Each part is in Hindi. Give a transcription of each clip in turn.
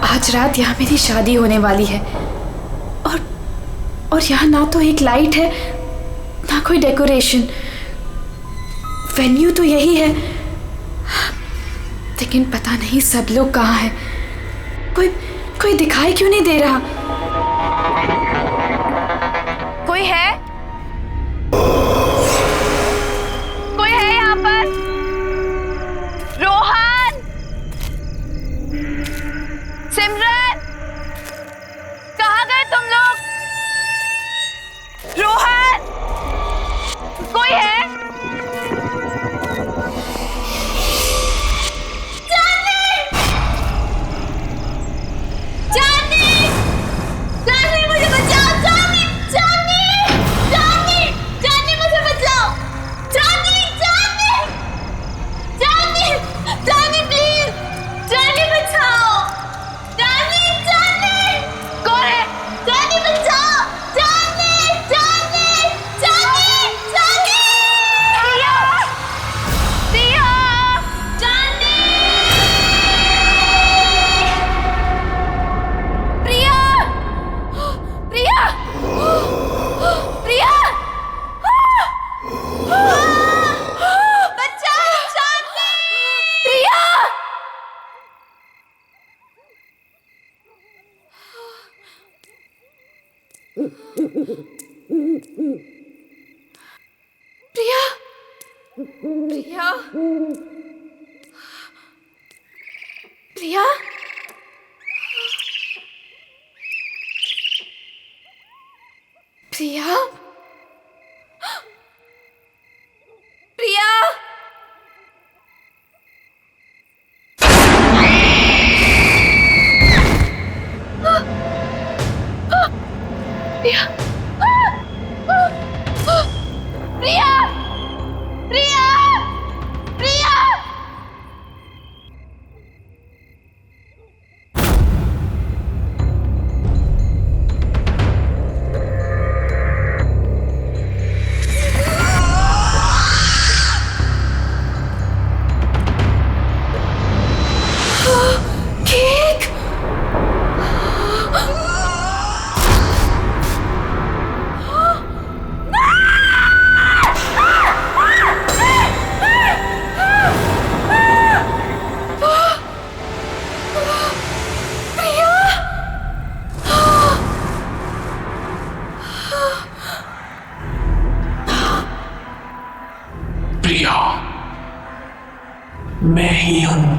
आज रात यहाँ मेरी शादी होने वाली है और यहाँ ना तो एक लाइट है ना कोई डेकोरेशन। वेन्यू तो यही है, लेकिन पता नहीं सब लोग कहाँ हैं। कोई दिखाई क्यों नहीं दे रहा? कोई है? कोई है यहाँ पर? रोहन, सिमरन, कहाँ गए तुम लोग? रोहन, कोई है? प्रिया, प्रिया, प्रिया, प्रिया, प्रिया, प्रिया, प्रिया, प्रिया, प्रिया, केक, प्रिया, मैं ही हूं।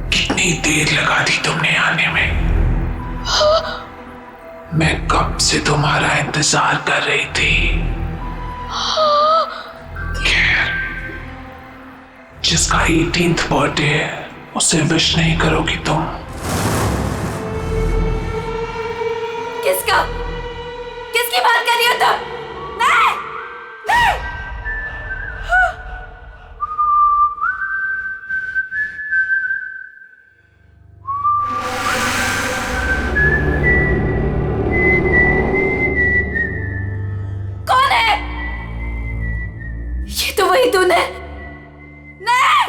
कितनी देर लगा दी तुमने आने में? मैं कब से तुम्हारा इंतजार कर रही थी। खैर, जिसका 18th बर्थडे है उसे विश नहीं करोगी तुम? किसका? किसकी बात कर रही हो तुम? नहीं, नहीं। कौन है? ये तो वही तूने। नहीं,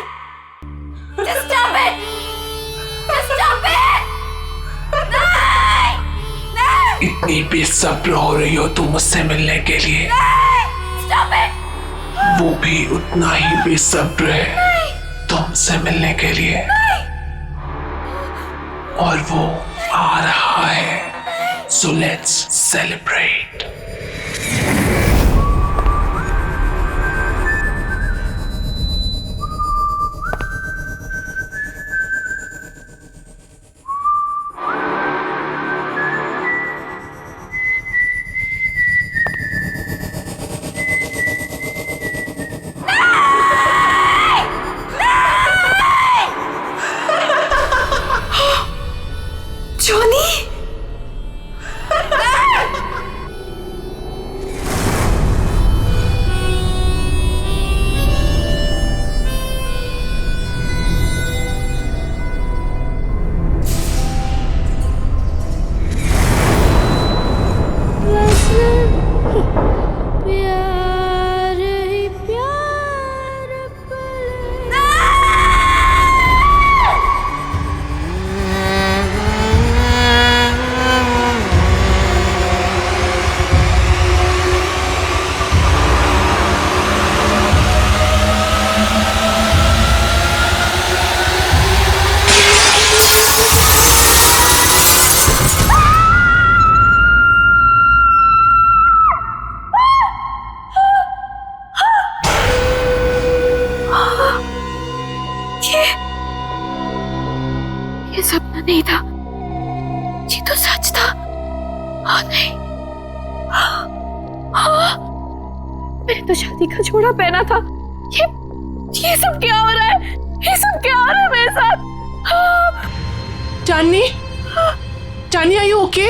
just stop it, just stop it, नहीं, नहीं, इतनी बेसब्र हो रही हो तुम मुझसे मिलने के लिए? नहीं, stop it, वो भी उतना ही बेसब्र है तुमसे मिलने के लिए। और वो आ रहा है, so let's celebrate. जोनी, ये सपना नहीं था, ये तो सच था। हाँ नहीं, हाँ, मैंने तो शादी का जोड़ा पहना था। ये सब क्या हो रहा है? ये सब क्या हो रहा है मेरे साथ? चांदनी, चांदनी आर यू ओके?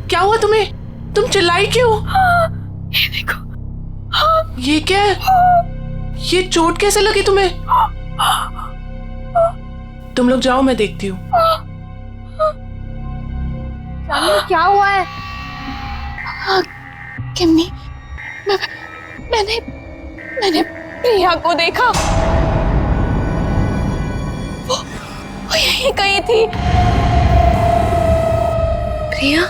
क्या हुआ तुम्हें? तुम चिल्लाई क्यों? ये देखो। ये क्या है? ये चोट कैसे लगी तुम्हें? तुम लोग जाओ, मैं देखती हूँ। क्या हुआ है? किम्मी, मैंने प्रिया को देखा। वो यहीं कहीं थी। प्रिया?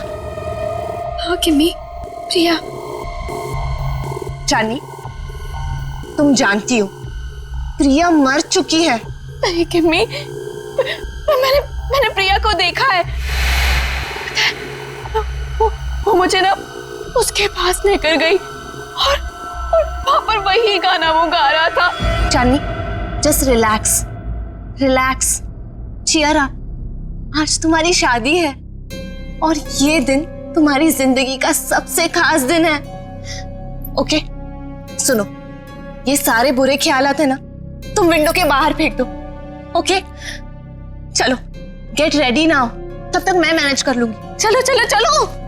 हाँ किम्मी, प्रिया। चांदनी, तुम जानती हो प्रिया मर चुकी है। नहीं किम्मी, मैंने प्रिया को देखा है। वो मुझे ना उसके पास लेकर गई और वहां पर वही गाना वो गा रहा था। Chandni, just relax, relax, cheer up. आज तुम्हारी शादी है और ये दिन तुम्हारी जिंदगी का सबसे खास दिन है। ओके, सुनो, ये सारे बुरे ख्यालात है ना, तुम विंडो के बाहर फेंक दो। ओके, चलो गेट रेडी नाउ, तब तक मैं मैनेज कर लूंगी। चलो चलो चलो।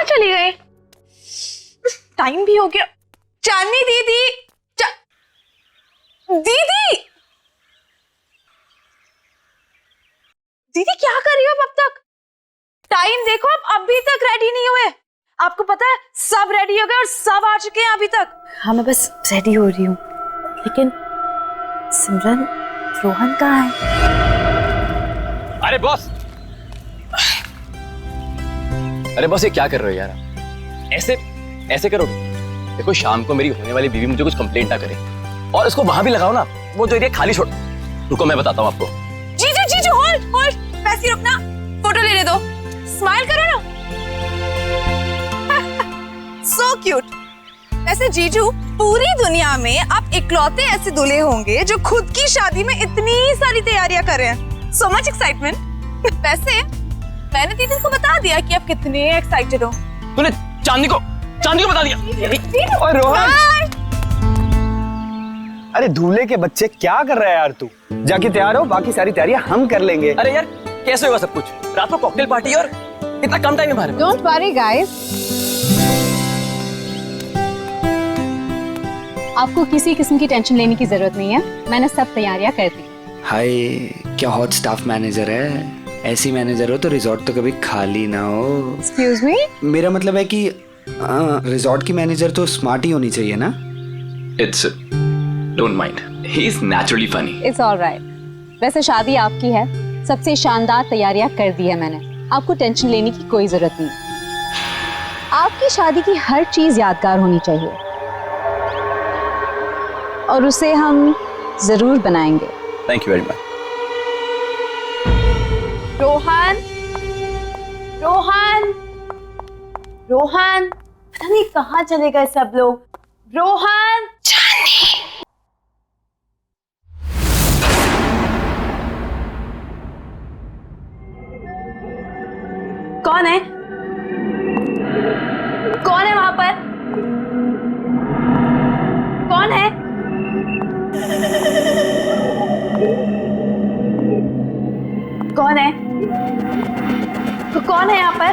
चली गई? टाइम भी हो गया। चांदनी दीदी, दीदी, दीदी क्या कर रही हो अब तक? टाइम देखो, अब अभी तक रेडी नहीं हुए। आपको पता है सब रेडी हो गए और सब आ चुके हैं अभी तक। हाँ, मैं बस रेडी हो रही हूँ, लेकिन सिमरन, रोहन कहाँ है? अरे बॉस, अरे बॉस, ये क्या कर रहे हो यार? ऐसे ऐसे करोगे? देखो, शाम को मेरी होने वाली बीवी मुझे कुछ कंप्लेंट ना करे, और इसको वहां भी लगाओ ना, वो जो एरिया खाली छोड़। रुको, मैं बताता हूँ आपको। जीजू, जीजू, होल्ड होल्ड, वैसे ही रुकना, फोटो लेने दो, स्माइल करो ना। So cute. वैसे जीजू, पूरी दुनिया में आप इकलौते ऐसे दूल्हे होंगे जो खुद की शादी में इतनी सारी तैयारियां कर रहे हैं। So much excitement. वैसे मैंने दीदी को बता दिया कि आप कितने एक्साइटेड हो। तूने चांदनी को बता दिया? और रोहन, अरे दूल्हे के बच्चे, क्या कर रहा है यार तू? जाके तैयार हो, बाकी सारी तैयारियां हम कर लेंगे। अरे यार, कैसे होगा सब कुछ? रात को कॉकटेल पार्टी और इतना कम टाइम में बाहर। डोंट वरी गाइस, आपको किसी किस्म की टेंशन लेने की जरूरत नहीं है, मैंने सब तैयारियां कर दी। हाय, क्या हॉट स्टाफ मैनेजर है। ऐसी मैनेजर हो तो रिजॉर्ट तो कभी खाली ना हो। एक्सक्यूज मी, मेरा मतलब है कि रिजॉर्ट की मैनेजर तो स्मार्ट ही होनी चाहिए ना। It's don't mind, he is naturally funny. It's alright. वैसे शादी आपकी है, सबसे शानदार तैयारियां कर दी है मैंने, आपको टेंशन लेने की कोई जरूरत नहीं। आपकी शादी की हर चीज यादगार होनी चाहिए और उसे हम जरूर बनाएंगे। Thank you very much. Rohan, Rohan, Rohan, पता नहीं कहाँ चले गए सब लोग। रोहन, कौन है? कौन है वहां पर? कौन है? कौन है? कौन है यहाँ पर?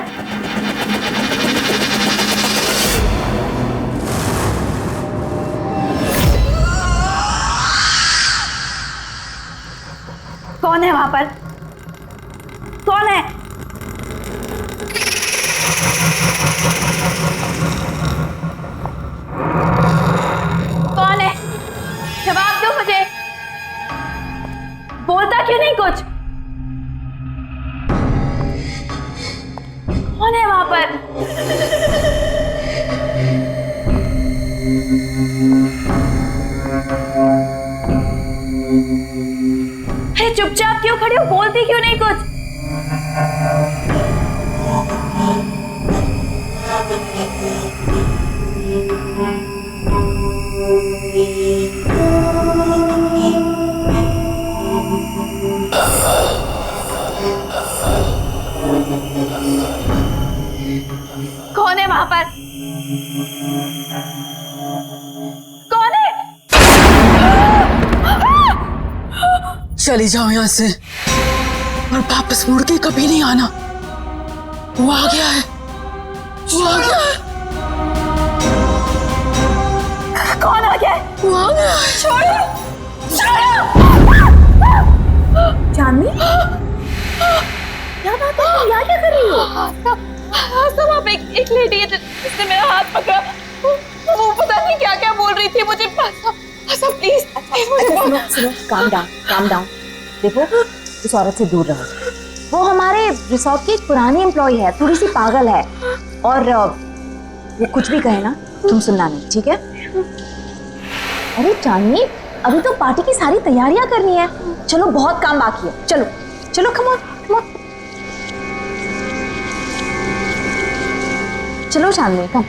कौन है वहां पर? कौन है? नहीं कुछ? कौन है वहां पर? अरे चुपचाप क्यों खड़े हो? बोलती क्यों नहीं कुछ? कौन है वहां पर? कौन है? चली जाओ यहाँ से और वापस मुड़ के कभी नहीं आना। वो आ गया है, वो आ गया है, कौन आ गया है? वो आ गया है। छोड़ो, छोड़ो। चांदनी, क्या बात है? तुम यहाँ क्या कर रही हो? वहाँ पे एक लेडी है जिसने मेरा हाथ पकड़ा। वो पता नहीं क्या क्या बोल रही थी मुझे। प्लीज सुनो, काम डाउन। देखो, इस औरत से दूर रहो। वो हमारे रिसोर्ट की एक पुरानी एम्प्लॉय है, थोड़ी सी पागल है, और वो कुछ भी कहे ना तुम सुनना नहीं, ठीक है? अरे चांदनी, अभी तो पार्टी की सारी तैयारियां करनी है। चलो, बहुत काम बाकी है। चलो चलो, कम ऑन। चलो चांदनी, कम।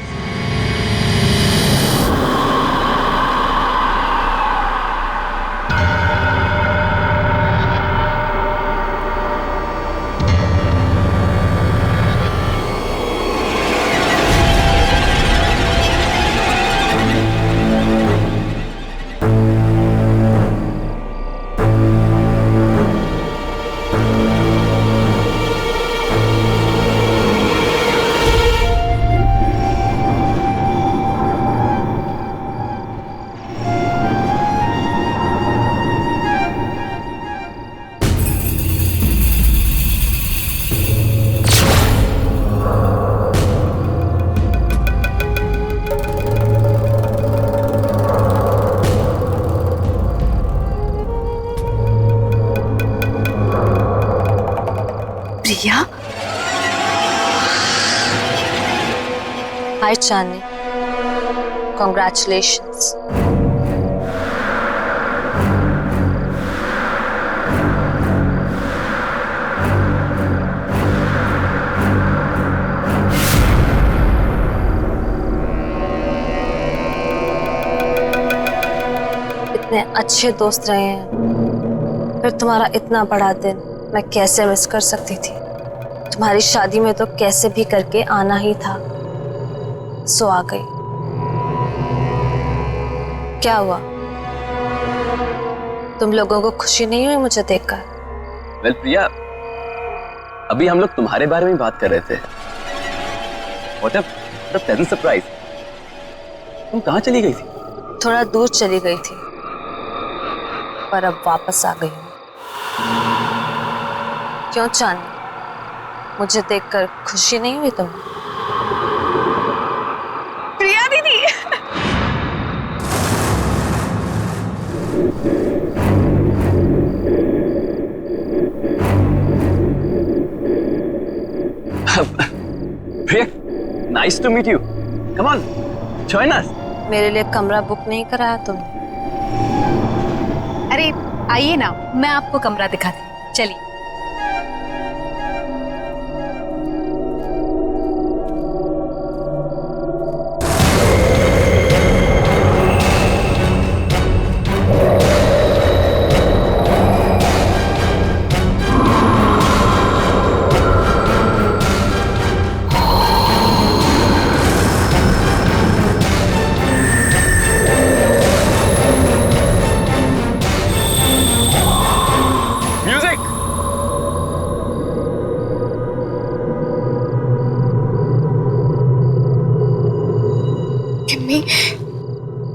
प्रिया, हाय चांदनी, कॉन्ग्रेचुलेशंस। इतने अच्छे दोस्त रहे हैं, फिर तुम्हारा इतना बड़ा दिन मैं कैसे मिस कर सकती थी? तुम्हारी शादी में तो कैसे भी करके आना ही था, सो आ गई। क्या हुआ? तुम लोगों को खुशी नहीं हुई मुझे देखकर? वेल प्रिया, अभी हम लोग तुम्हारे बारे में बात कर रहे थे। What a pleasant surprise। तुम कहाँ चली गई थी? थोड़ा दूर चली गई थी, पर अब वापस आ गई हूँ। क्यों चांदनी, मुझे देखकर खुशी नहीं हुई तुम्हें? प्रिया दीदी। Priya, nice to meet you. Come on, join us. मेरे लिए कमरा बुक नहीं कराया तुमने? अरे आइए ना, मैं आपको कमरा दिखाती हूँ, चलिए।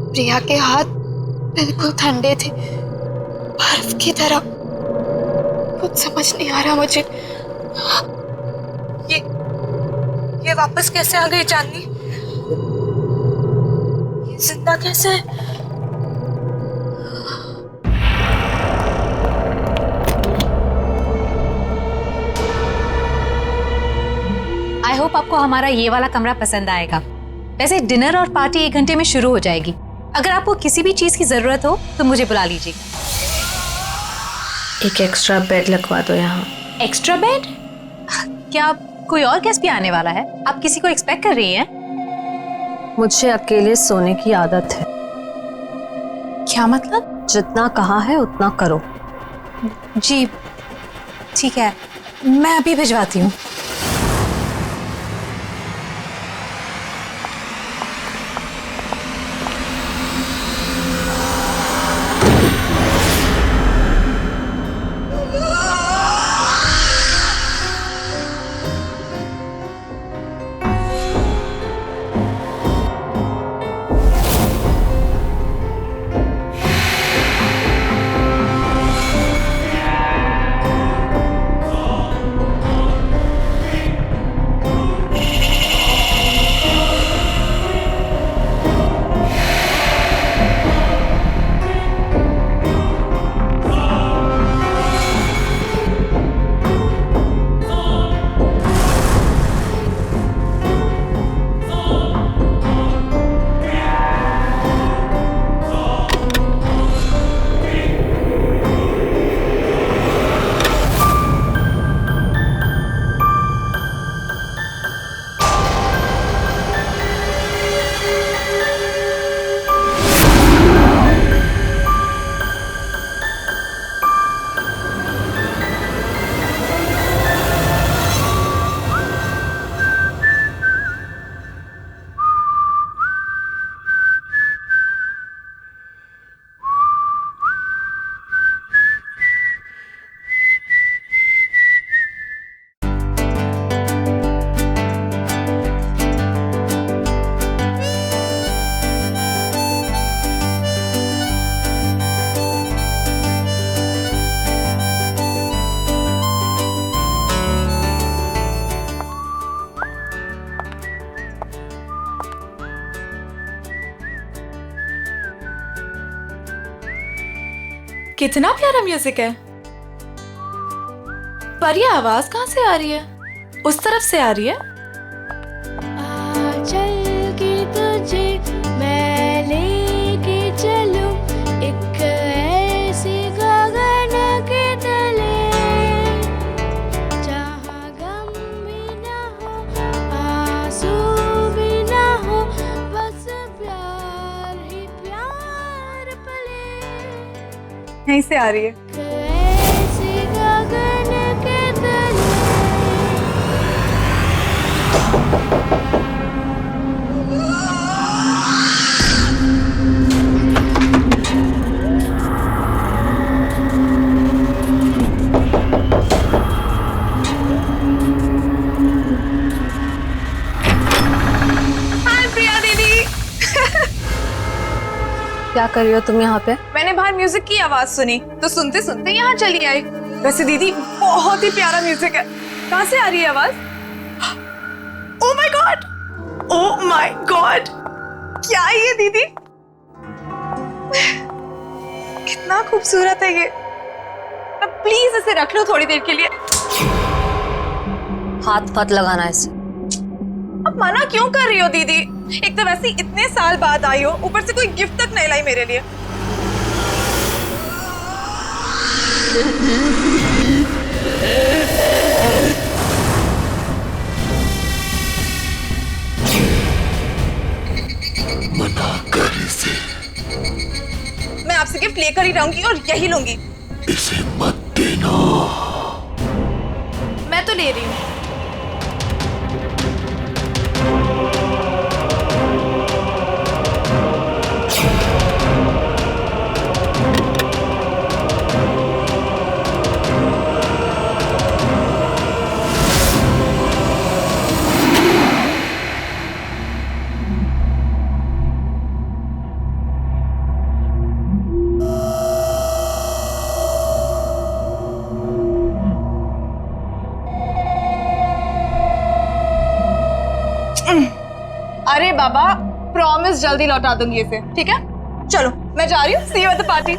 प्रिया के हाथ बिल्कुल ठंडे थे, बर्फ की तरह। कुछ समझ नहीं आ रहा मुझे। ये वापस कैसे आ गई चांदनी? ये जिंदा कैसे है? आपको हमारा ये वाला कमरा पसंद आएगा। वैसे डिनर और पार्टी 1 घंटे में शुरू हो जाएगी। अगर आपको किसी भी चीज की जरूरत हो तो मुझे बुला लीजिएगा। एक एक्स्ट्रा बेड लगवा दो यहाँ। Extra bed? क्या कोई और गेस्ट भी आने वाला है? आप किसी को एक्सपेक्ट कर रही हैं? मुझे अकेले सोने की आदत है। क्या मतलब? जितना कहा है उतना करो। जी ठीक है, मैं अभी भिजवाती हूँ। कितना प्यारा म्यूजिक है। पर ये आवाज कहाँ से आ रही है? उस तरफ से आ रही है। चल के तुझे मैं लेके चलूं एक ऐसी गगन के तले जहाँ गम भी ना हो आंसू भी ना हो बस प्यार ही प्यार पले। यहीं से आ रही है। ऐसी गगन के तले। हाय प्रिया दीदी। क्या कर रही हो तुम यहाँ पे? मैंने बाहर म्यूजिक की आवाज सुनी तो सुनते सुनते यहाँ चली आई। वैसे दीदी बहुत ही प्यारा म्यूजिक है। कहाँ से आ रही है आवाज? Oh my God, oh my God, क्या है ये दीदी? कितना खूबसूरत है ये। अब प्लीज इसे रख लो थोड़ी देर के लिए। हाथ मत लगाना ऐसे। अब मना क्यों कर रही हो दीदी? एक तो वैसे ही इतने साल बाद आई हो, ऊपर से कोई गिफ्ट तक नहीं लाई मेरे लिए। मना कर इसे। मैं आपसे गिफ्ट लेकर ही रहूंगी और यही लूंगी। इसे मत देना। मैं तो ले रही हूँ। अरे बाबा, प्रॉमिस जल्दी लौटा दूंगी इसे, ठीक है? चलो मैं जा रही हूँ। सी यू एट द पार्टी।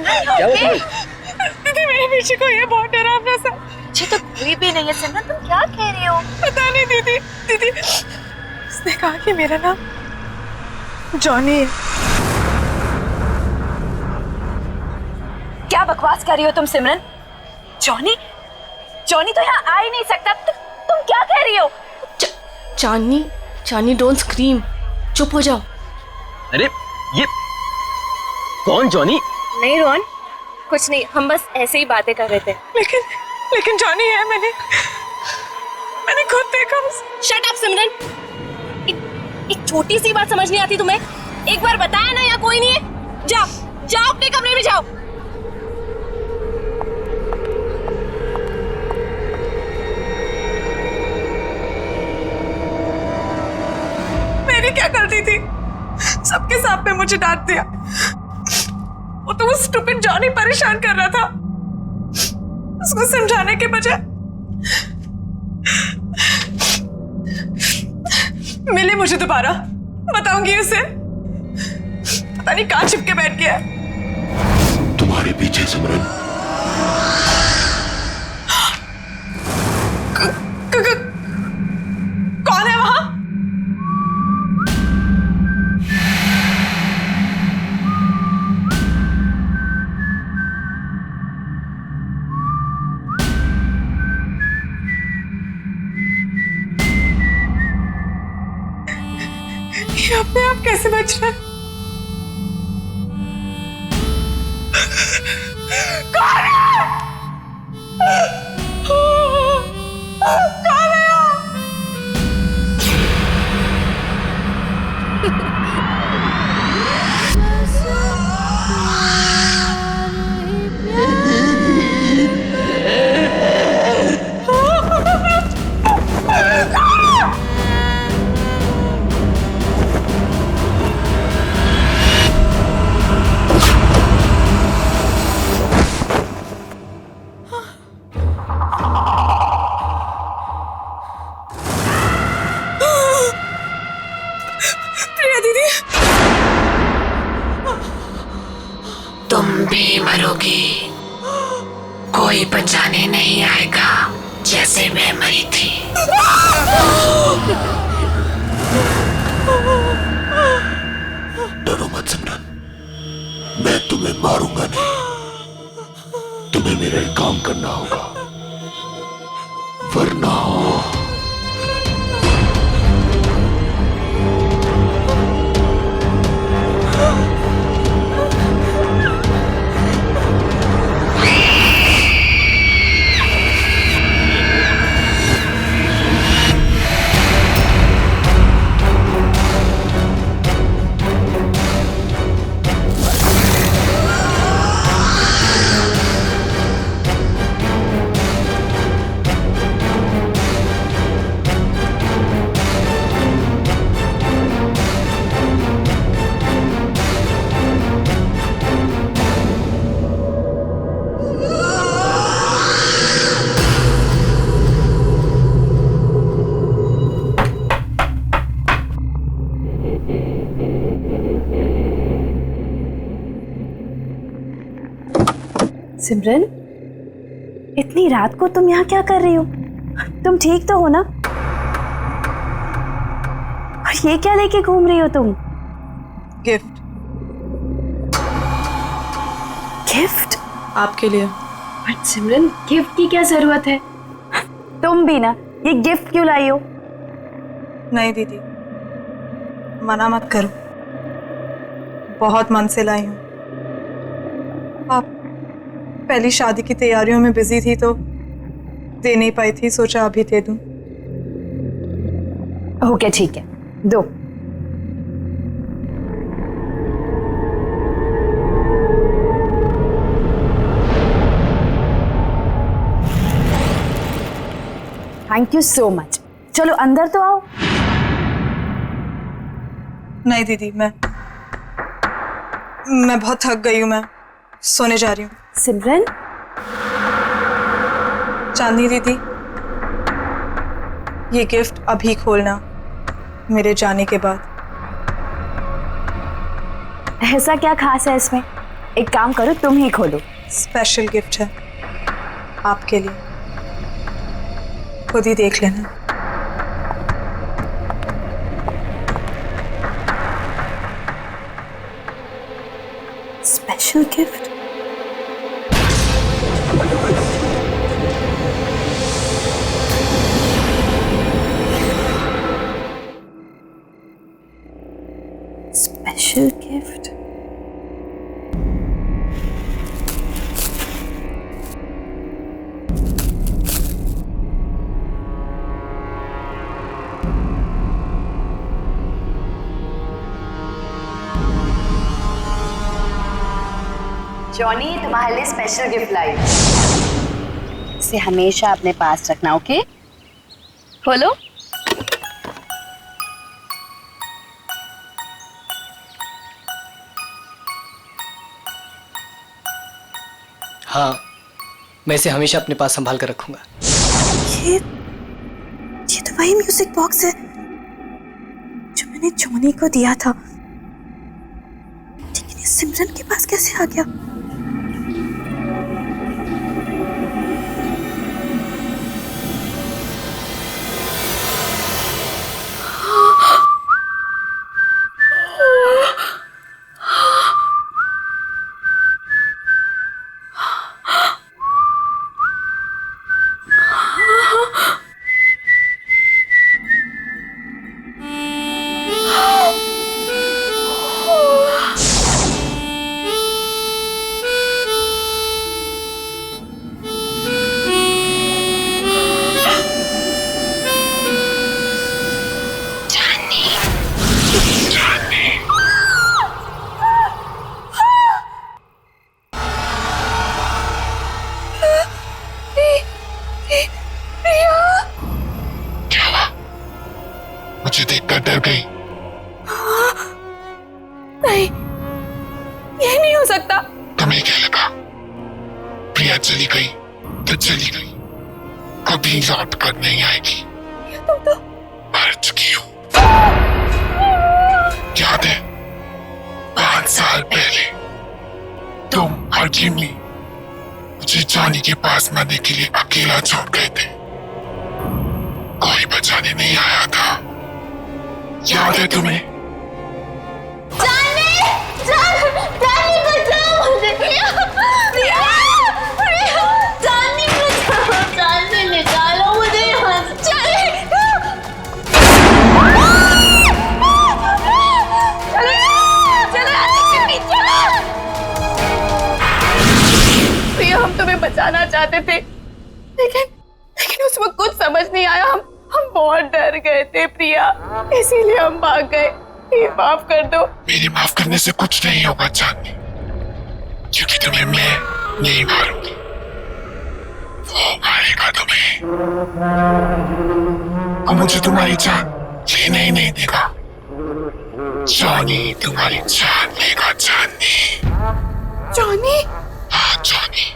क्या हुआ तुम्हें? दीदी मेरे पीछे कोई है, बहुत डरावना सा। मुझे तो कोई भी नहीं है सिमरन, तुम क्या कह रही हो? पता नहीं दीदी, दीदी उसने कहा कि मेरा नाम जॉनी है। क्या बकवास कर रही हो तुम सिमरन? जॉनी? जॉनी तो यहाँ आ ही नहीं सकता। तुम क्या कह रही हो? चांदनी, चांदनी डोंट स्क्रीम, चुप हो जाओ। अरे ये कौन जॉनी? नहीं रोहन, कुछ नहीं, हम बस ऐसे ही बातें कर रहे थे। लेकिन जॉनी है, मैंने खुद देखा उसे। शट अप सिमरन, एक छोटी सी बात समझ नहीं आती तुम्हें? एक बार बताया ना यहाँ कोई नहीं है। जाओ जाओ अपने कमरे में जाओ। मेरी क्या गलती थी? सबके सामने मुझे डांट दिया। वो तो वो स्टूपिड जॉनी परेशान कर रहा था। उसको समझाने के बजाय मिले मुझे दोबारा, बताऊंगी उसे। पता नहीं कहां छिप के बैठ गया। तुम्हारे पीछे सिमरन। कौन है वहां? ये अपने आप कैसे बच रहा है? कौन है? कौन है? प्रिया दीदी, तुम भी मरोगी, कोई बचाने नहीं आएगा जैसे मैं मरी थी। डरो मत सिमरन, मैं तुम्हें मारूंगा नहीं। तुम्हें मेरा एक काम करना होगा, वरना सिमरन, इतनी रात को तुम यहाँ क्या कर रही हो? तुम ठीक तो हो ना? और ये क्या लेके घूम रही हो तुम? गिफ्ट। गिफ्ट? आपके लिए। बट सिमरन, गिफ्ट की क्या जरूरत है? तुम भी ना, ये गिफ्ट क्यों लाई हो? नहीं दीदी, मना मत करो, बहुत मन से लाई हूँ। आप पहली शादी की तैयारियों में बिजी थी तो दे नहीं पाई थी, सोचा अभी दे दूं। ओके ठीक है, दो। Thank you so much. चलो अंदर तो आओ। नहीं दीदी, मैं बहुत थक गई हूँ, मैं सोने जा रही हूँ। सिमरन? चांदनी दीदी, ये गिफ्ट अभी खोलना, मेरे जाने के बाद। ऐसा क्या खास है इसमें? एक काम करो, तुम ही खोलो। स्पेशल गिफ्ट है आपके लिए, खुद ही देख लेना। Special gift? Special gift? Johnny, तुम्हारे लिए स्पेशल गिफ्ट लाई। इसे हमेशा अपने पास रखना, ओके? खोलो। हाँ, मैं इसे हमेशा अपने पास संभाल कर रखूंगा। ये तो वही म्यूजिक बॉक्स है जो मैंने जॉनी को दिया था, लेकिन ये सिमरन के पास कैसे आ गया? मुझे देखकर डर गई। नहीं, ये नहीं हो सकता। तुम्हें क्या लगा प्रिया चली गई तो चली गई, कभी लौट कर नहीं आएगी। तुम तो मर चुकी हो। याद है 5 साल पहले तुम और जिमी मुझे जॉनी के पास मरने के लिए अकेला छोड़ गए थे, कोई बचाने नहीं आया था। याद है तुम्हें? जानी बचाओ मुझे। जानी बचाओ, जानी निकालो मुझे यहाँ से। प्रिया, हम तुम्हें बचाना चाहते थे, लेकिन उस वक्त कुछ समझ नहीं आया। हम बहुत डर गए थे प्रिया, इसीलिए हम भाग गए। ये माफ कर दो। मेरे माफ करने से कुछ नहीं होगा चांदनी, क्योंकि तुम्हें मैं नहीं मारूंगी, वो मारेगा तुम्हें। और मुझे तुम्हारी जान लेने ही नहीं देगा। जॉनी तुम्हारी जान लेगा चांदनी। जॉनी? हाँ जॉनी।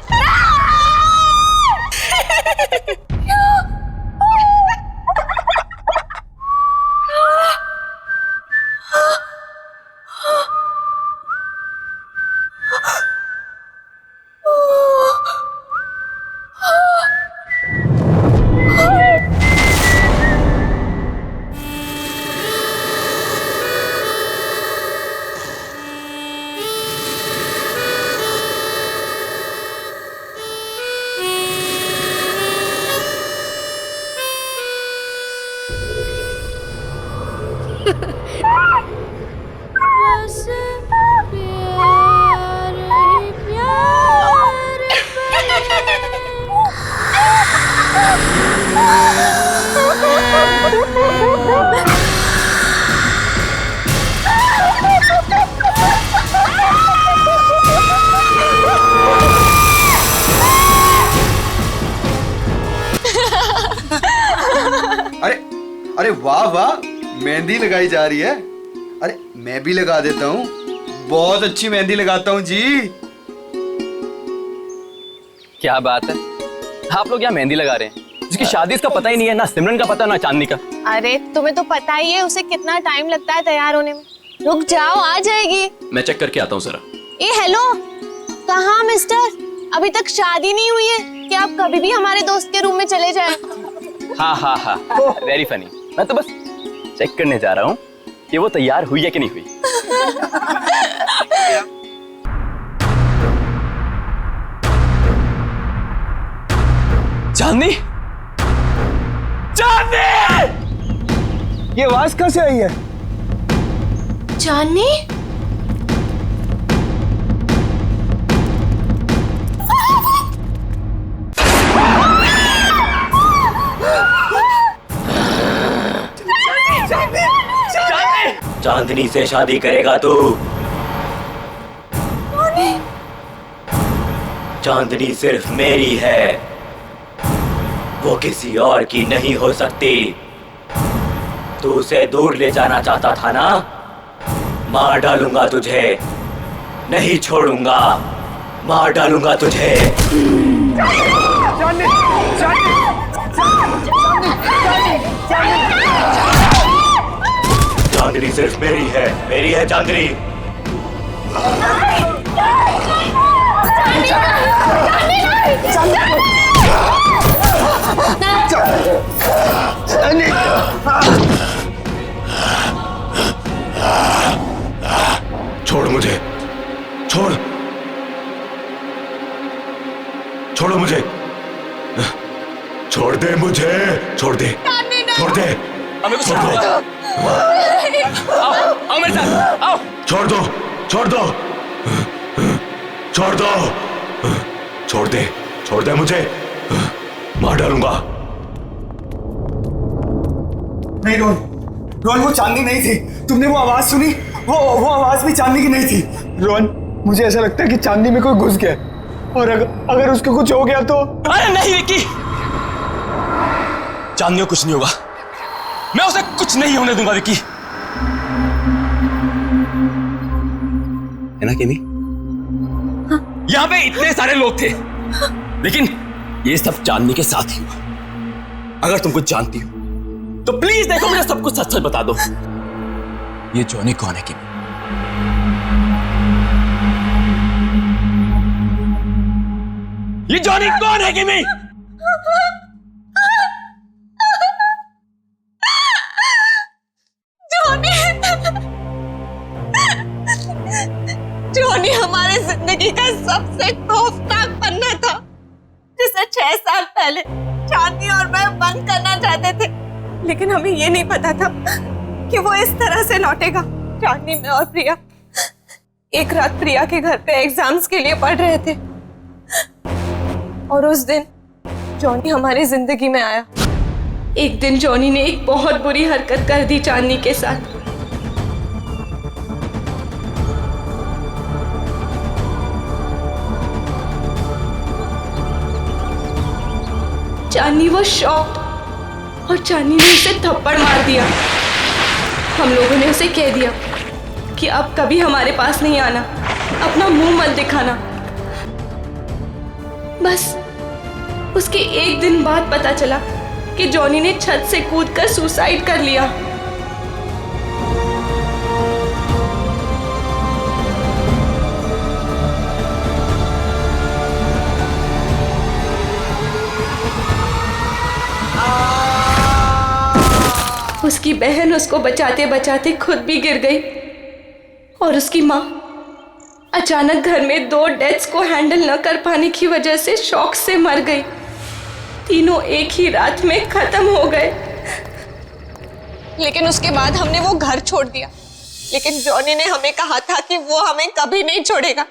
बस प्यार ही प्यार अरे वाह वाह, मेहंदी लगाई जा रही है। अरे मैं भी लगा देता हूँ, बहुत अच्छी मेहंदी लगाता हूँ जी। क्या बात है, आप लोग यहाँ मेहंदी लगा रहे हैं? जिसकी शादी इसका पता ही नहीं है, ना सिमरन का पता ना चांदनी का। अरे तुम्हें तो पता ही है उसे कितना टाइम लगता है तैयार होने में। रुक जाओ, आ जाएगी। मैं चेक करके आता हूँ जरा। ए हेलो, कहाँ मिस्टर? अभी तक शादी नहीं हुई है कि आप कभी भी हमारे दोस्त के रूम में चले जाएं? हाँ हाँ हाँ, वेरी फनी। मैं तो बस चेक करने जा रहा हूँ कि वो तैयार हुई है कि नहीं हुई। चांदनी, चांदनी! ये आवाज कहाँ से आई है? चांदनी? चांदनी से शादी करेगा तू? चांदनी सिर्फ मेरी है, वो किसी और की नहीं हो सकती। तू उसे दूर ले जाना चाहता था ना? मार डालूंगा तुझे, नहीं छोड़ूंगा, मार डालूंगा तुझे। चांदनी सिर्फ मेरी है चांदनी। छोड़ मुझे, छोड़, छोड़ो मुझे, छोड़ दे मुझे, छोड़ दे, छोड़ दे, छोड़ दो, आओ मेरे साथ, आओ। छोड़ दो, छोड़ दो, छोड़ दो, छोड़ दे मुझे, मार डालूंगा। नहीं रोहन, रोहन वो चांदनी नहीं थी। तुमने वो आवाज सुनी? वो आवाज भी चांदनी की नहीं थी। रोहन, मुझे ऐसा लगता है कि चांदनी में कोई घुस गया, और अगर उसको कुछ हो गया तो। अरे नहीं विक्की, चांदनी को कुछ नहीं होगा, मैं उसे कुछ नहीं होने दूंगा विक्की। है ना केमी? हाँ। यहाँ पे इतने सारे लोग थे, लेकिन ये सब चांदनी के साथ ही हुआ। अगर तुम कुछ जानती हो तो प्लीज देखो, मुझे सब कुछ सच सच बता दो। ये जॉनी कौन है केमी? ये जॉनी कौन है केमी? जॉनी हमारे जिंदगी का सबसे खौफनाक पन्ना था, जिसे 6 साल पहले चांदनी और मैं बंद करना चाहते थे, लेकिन हमें ये नहीं पता था कि वो इस तरह से लौटेगा। चांदनी, मैं और प्रिया एक रात प्रिया के घर पे एग्जाम्स के लिए पढ़ रहे थे, और उस दिन जॉनी हमारी जिंदगी में आया। एक दिन जॉनी ने एक बहुत बुरी हरकत कर दी चांदनी के साथ। चांदनी वो शॉक्ड, और चांदनी ने उसे थप्पड़ मार दिया। हम लोगों ने उसे कह दिया कि अब कभी हमारे पास नहीं आना, अपना मुंह मत दिखाना। बस उसके एक दिन बाद पता चला कि जॉनी ने छत से कूदकर सुसाइड कर लिया। उसकी बहन उसको बचाते बचाते खुद भी गिर गई, और उसकी माँ अचानक घर में 2 डेथ्स को हैंडल न कर पाने की वजह से शॉक से मर गई। तीनों एक ही रात में खत्म हो गए। लेकिन उसके बाद हमने वो घर छोड़ दिया, लेकिन जॉनी ने हमें कहा था कि वो हमें कभी नहीं छोड़ेगा,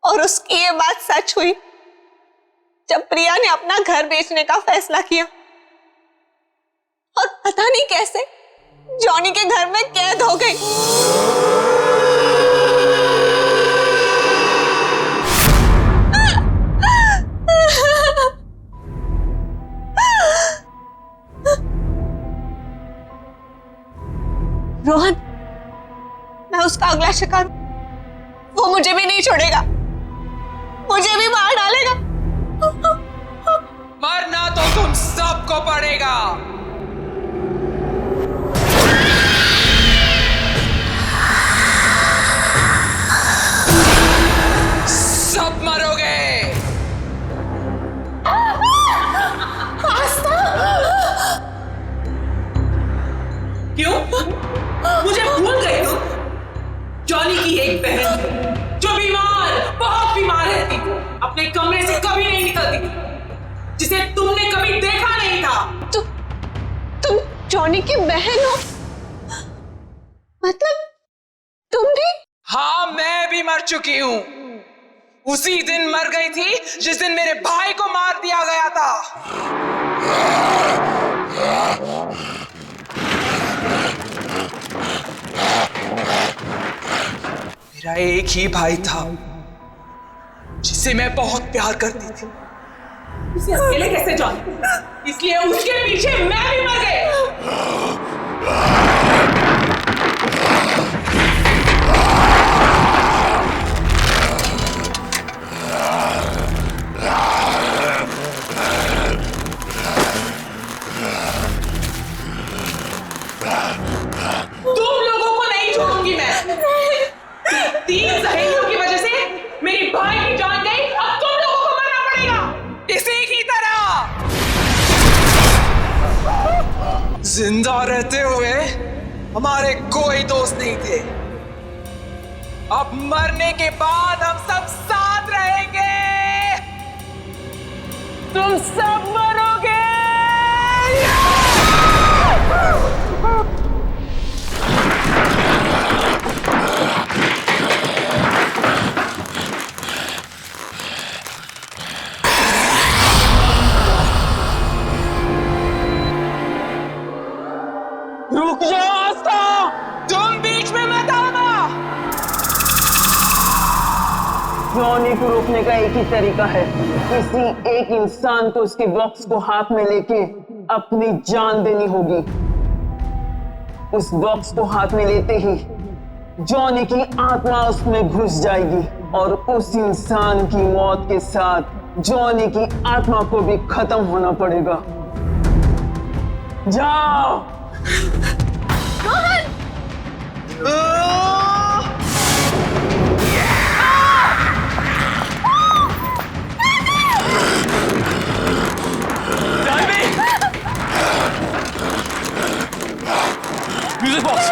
और उसकी ये बात सच हुई जब प्रिया ने अपना घर बेचने का फैसला किया, और पता नहीं कैसे जॉनी के घर में कैद हो गई। रोहन, मैं उसका अगला शिकार, वो मुझे भी नहीं छोड़ेगा, मुझे भी मार डालेगा। मरना तो तुम सबको पड़ेगा। सब मरोगे। क्यों? मुझे भूल गई तुम? जॉनी की एक बहन थी जो बीमार, बहुत बीमार रहती थी, अपने कमरे से कभी नहीं निकलती थी, जिसे तुमने कभी देखा नहीं था। तुम जॉनी की बहन हो? मतलब तुम भी? हाँ, मैं भी मर चुकी हूँ। उसी दिन मर गई थी जिस दिन मेरे भाई को मार दिया गया था। मेरा एक ही भाई था जिसे मैं बहुत प्यार करती थी। उसे अकेले कैसे जान? इसलिए उसके पीछे मैं भी मर गई। तुम लोगों को नहीं छोड़ूंगी मैं। 3 सहेलियों की वजह से मेरी भाई की जान गई, अब तुम लोगों को मरना पड़ेगा इसी की तरह। जिंदा रहते हुए हमारे कोई दोस्त नहीं थे। अब मरने के बाद हम सब साथ रहेंगे। तुम सब मरोगे। रुक जाओ आस्था, तुम बीच में मत आना। जॉनी को रोकने का एक ही तरीका है, किसी एक इंसान को उसके बॉक्स को हाथ में लेके अपनी जान देनी होगी। उस बॉक्स को हाथ में लेते ही जॉनी की आत्मा उसमें घुस जाएगी और उस इंसान की मौत के साथ जॉनी की आत्मा को भी खत्म होना पड़ेगा। जाओ। म्यूजिक बॉक्स,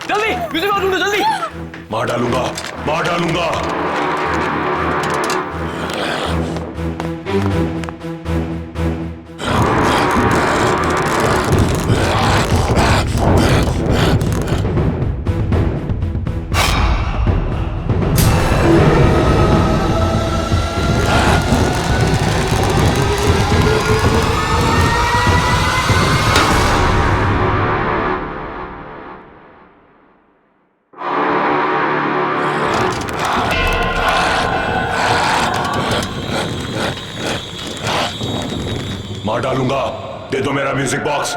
जल्दी म्यूजिक बॉक्स ढूंढो, जल्दी। मार डालूंगा, मार डालूंगा। मार डालूंगा। दे दो मेरा म्यूजिक बॉक्स,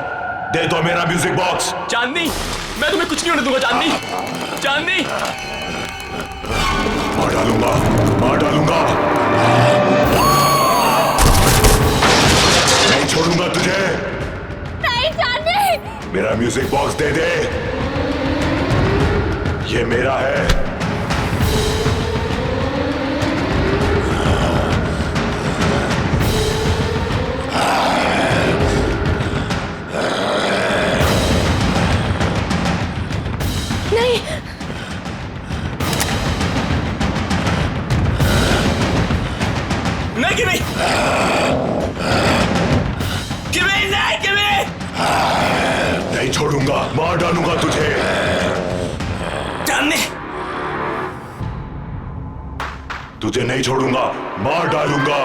दे दो मेरा म्यूजिक बॉक्स। चांदनी, मैं तुम्हें कुछ नहीं होने दूंगा। चांदनी, चांदनी। मार डालूंगा, मार डालूंगा। नहीं छोड़ूंगा तुझे। नहीं चांदनी। मेरा म्यूजिक बॉक्स दे दे, ये मेरा है। नहीं गिवी, गिवी नहीं, गिवी। नहीं छोड़ूंगा, मार डालूंगा तुझे। चांदनी, तुझे नहीं छोड़ूंगा, मार डालूंगा।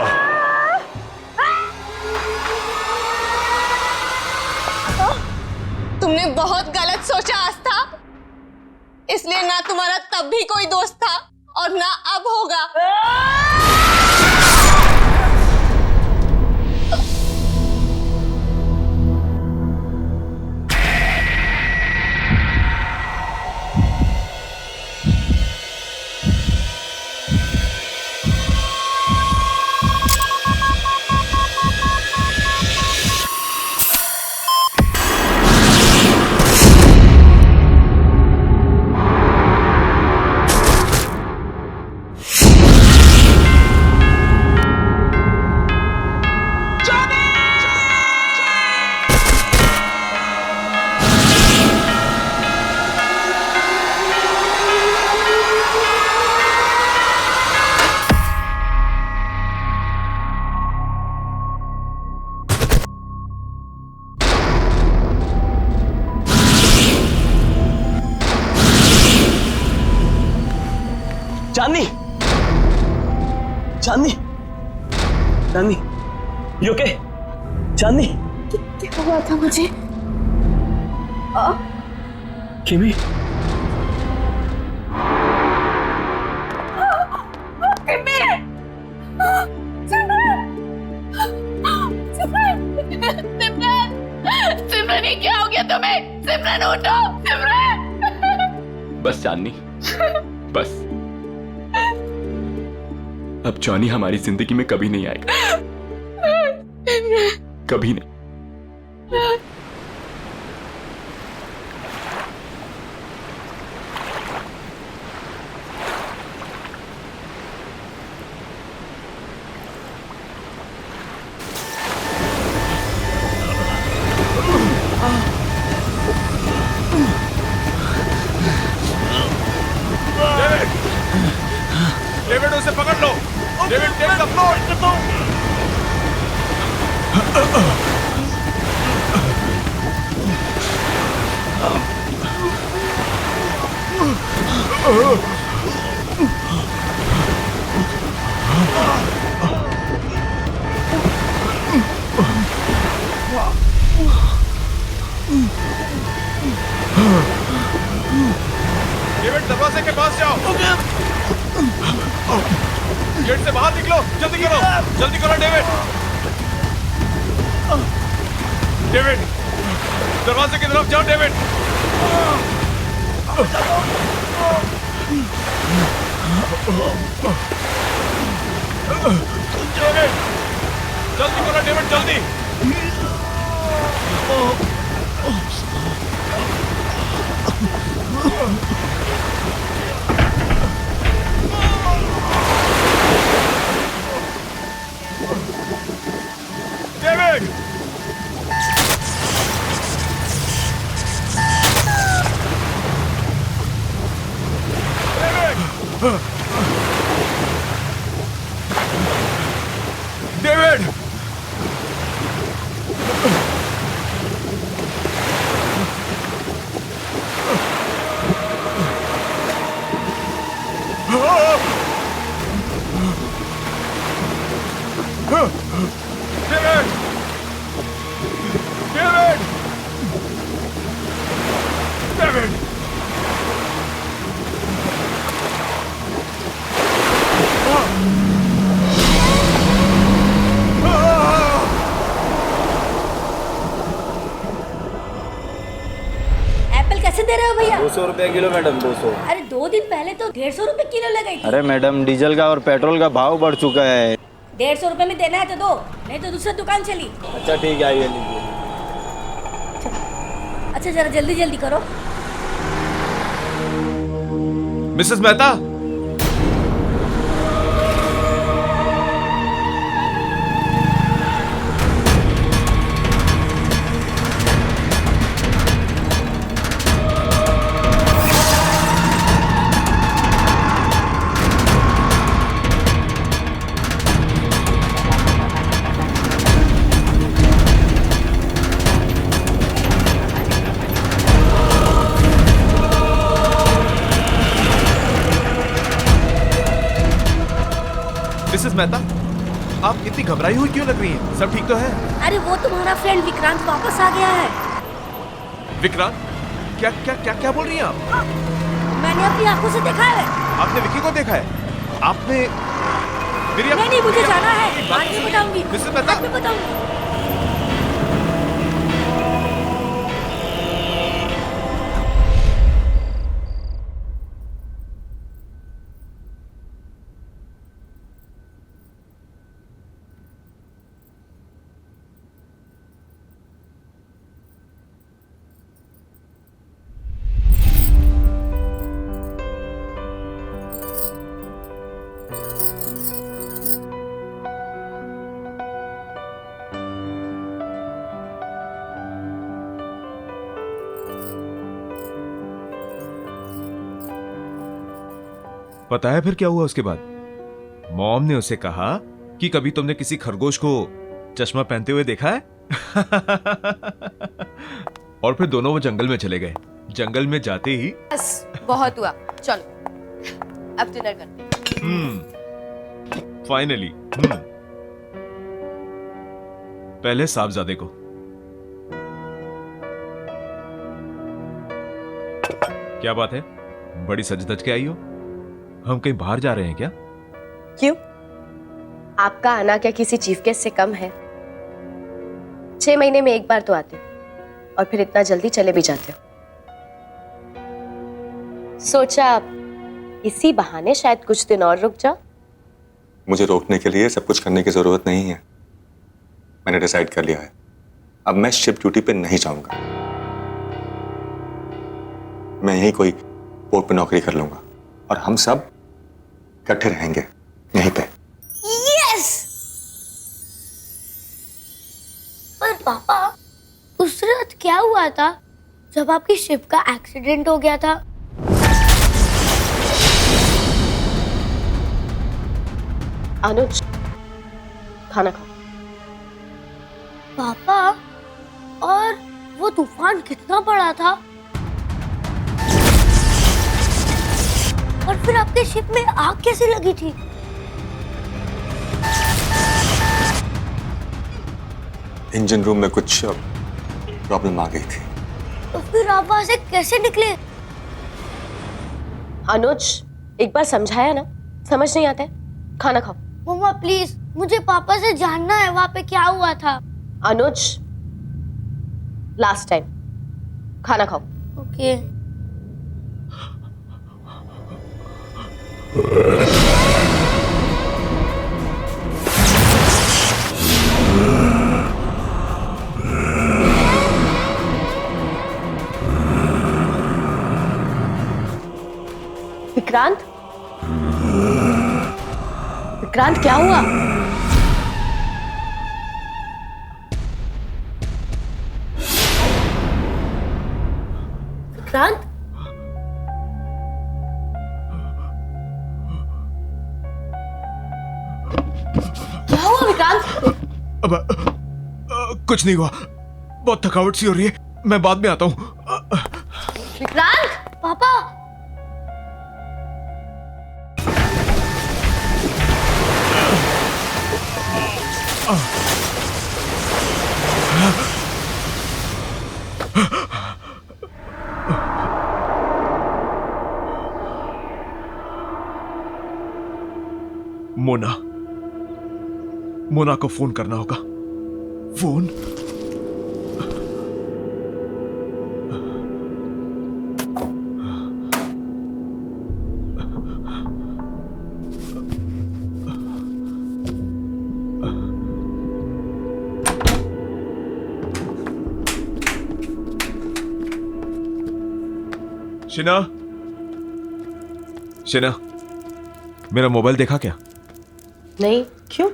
तुमने बहुत गलत सोचा आस्था, इसलिए ना तुम्हारा तब भी कोई दोस्त था और ना अब होगा। चांदनी, चांदनी, यू ओके? चांदनी, क्या हुआ था मुझे? किमी, सिमरन, ये क्या हो गया तुम्हें? सिमरन उठो, सिमरन। बस चांदनी, बस। अब जॉनी हमारी जिंदगी में कभी नहीं आएगा, कभी नहीं। डेविड, उसे पकड़ लो। David, take the floor. David, दरवाजे के पास जाओ। गेट से बाहर निकलो, जल्दी करो, जल्दी करो डेविड। डेविड, दरवाजे की तरफ जाओ डेविड। डेविड, जल्दी करो डेविड, जल्दी। डेविड, डेविड, एप्पल कैसे दे रहे हो भैया? 200 रुपए किलो मैडम, 200। अरे 2 दिन पहले तो 150 रुपए किलो लगाई थी। अरे मैडम, डीजल का और पेट्रोल का भाव बढ़ चुका है। 150 रुपए में देना है तो दो, नहीं तो दूसरी दुकान चली। अच्छा ठीक है, आइए लीजिए। अच्छा जरा जल्दी जल्दी करो। मिसेस मेहता, मिसेस मेहता, आप इतनी घबराई हुई क्यों लग रही हैं? सब ठीक तो है? अरे वो तुम्हारा फ्रेंड विक्रांत वापस आ गया है। विक्रांत? क्या क्या क्या क्या बोल रही हैं आप? मैंने अपनी आंखों से देखा है। आपने विक्की को देखा है? आपने मेरी नहीं नहीं, मुझे जाना है, बात बाद में सुनिए। बताऊंगी। मिसेस मेहता, बाद में बताऊंगी। पता है फिर क्या हुआ उसके बाद? मॉम ने उसे कहा कि कभी तुमने किसी खरगोश को चश्मा पहनते हुए देखा है? और फिर दोनों वो जंगल में चले गए। जंगल में जाते ही बस बहुत हुआ, चलो अब डिनर करते हैं। फाइनली। पहले साहबजादे को। क्या बात है, बड़ी सज धज के आई हो? हम कहीं बाहर जा रहे हैं क्या? क्यों? आपका आना क्या किसी चीफ गेस्ट से कम है? 6 महीने में एक बार तो आते हो और फिर इतना जल्दी चले भी जाते हो। सोचा इसी बहाने शायद कुछ दिन और रुक जाओ। मुझे रोकने के लिए सब कुछ करने की जरूरत नहीं है। मैंने डिसाइड कर लिया है, अब मैं शिप ड्यूटी पे नहीं जाऊंगा। मैं यहीं कोई पोर्ट पे नौकरी कर लूंगा और हम सब इकट्ठे रहेंगे यहीं पे। यस! पर पापा, उस रात क्या हुआ था जब आपकी शिप का एक्सीडेंट हो गया था? अनुज, खाना खाओ। पापा, और वो तूफान कितना बड़ा था? और फिर आपके शिप में आग कैसे लगी थी? इंजन रूम में कुछ प्रॉब्लम आ गई थी। तो फिर आप वहां से कैसे निकले? अनुज, एक बार समझाया ना, समझ नहीं आता है। खाना खाओ। मम्मा प्लीज, मुझे पापा से जानना है वहां पे क्या हुआ था। अनुज, लास्ट टाइम, खाना खाओ। ओके। विक्रांत, विक्रांत क्या हुआ? विक्रांत, क्या हुआ विक्रांत? अब कुछ नहीं हुआ, बहुत थकावट सी हो रही है, मैं बाद में आता हूँ। विक्रांत, पापा। मोना, मोना को फोन करना होगा। फोन। शिना, शिना, मेरा मोबाइल देखा क्या? नहीं, क्यों?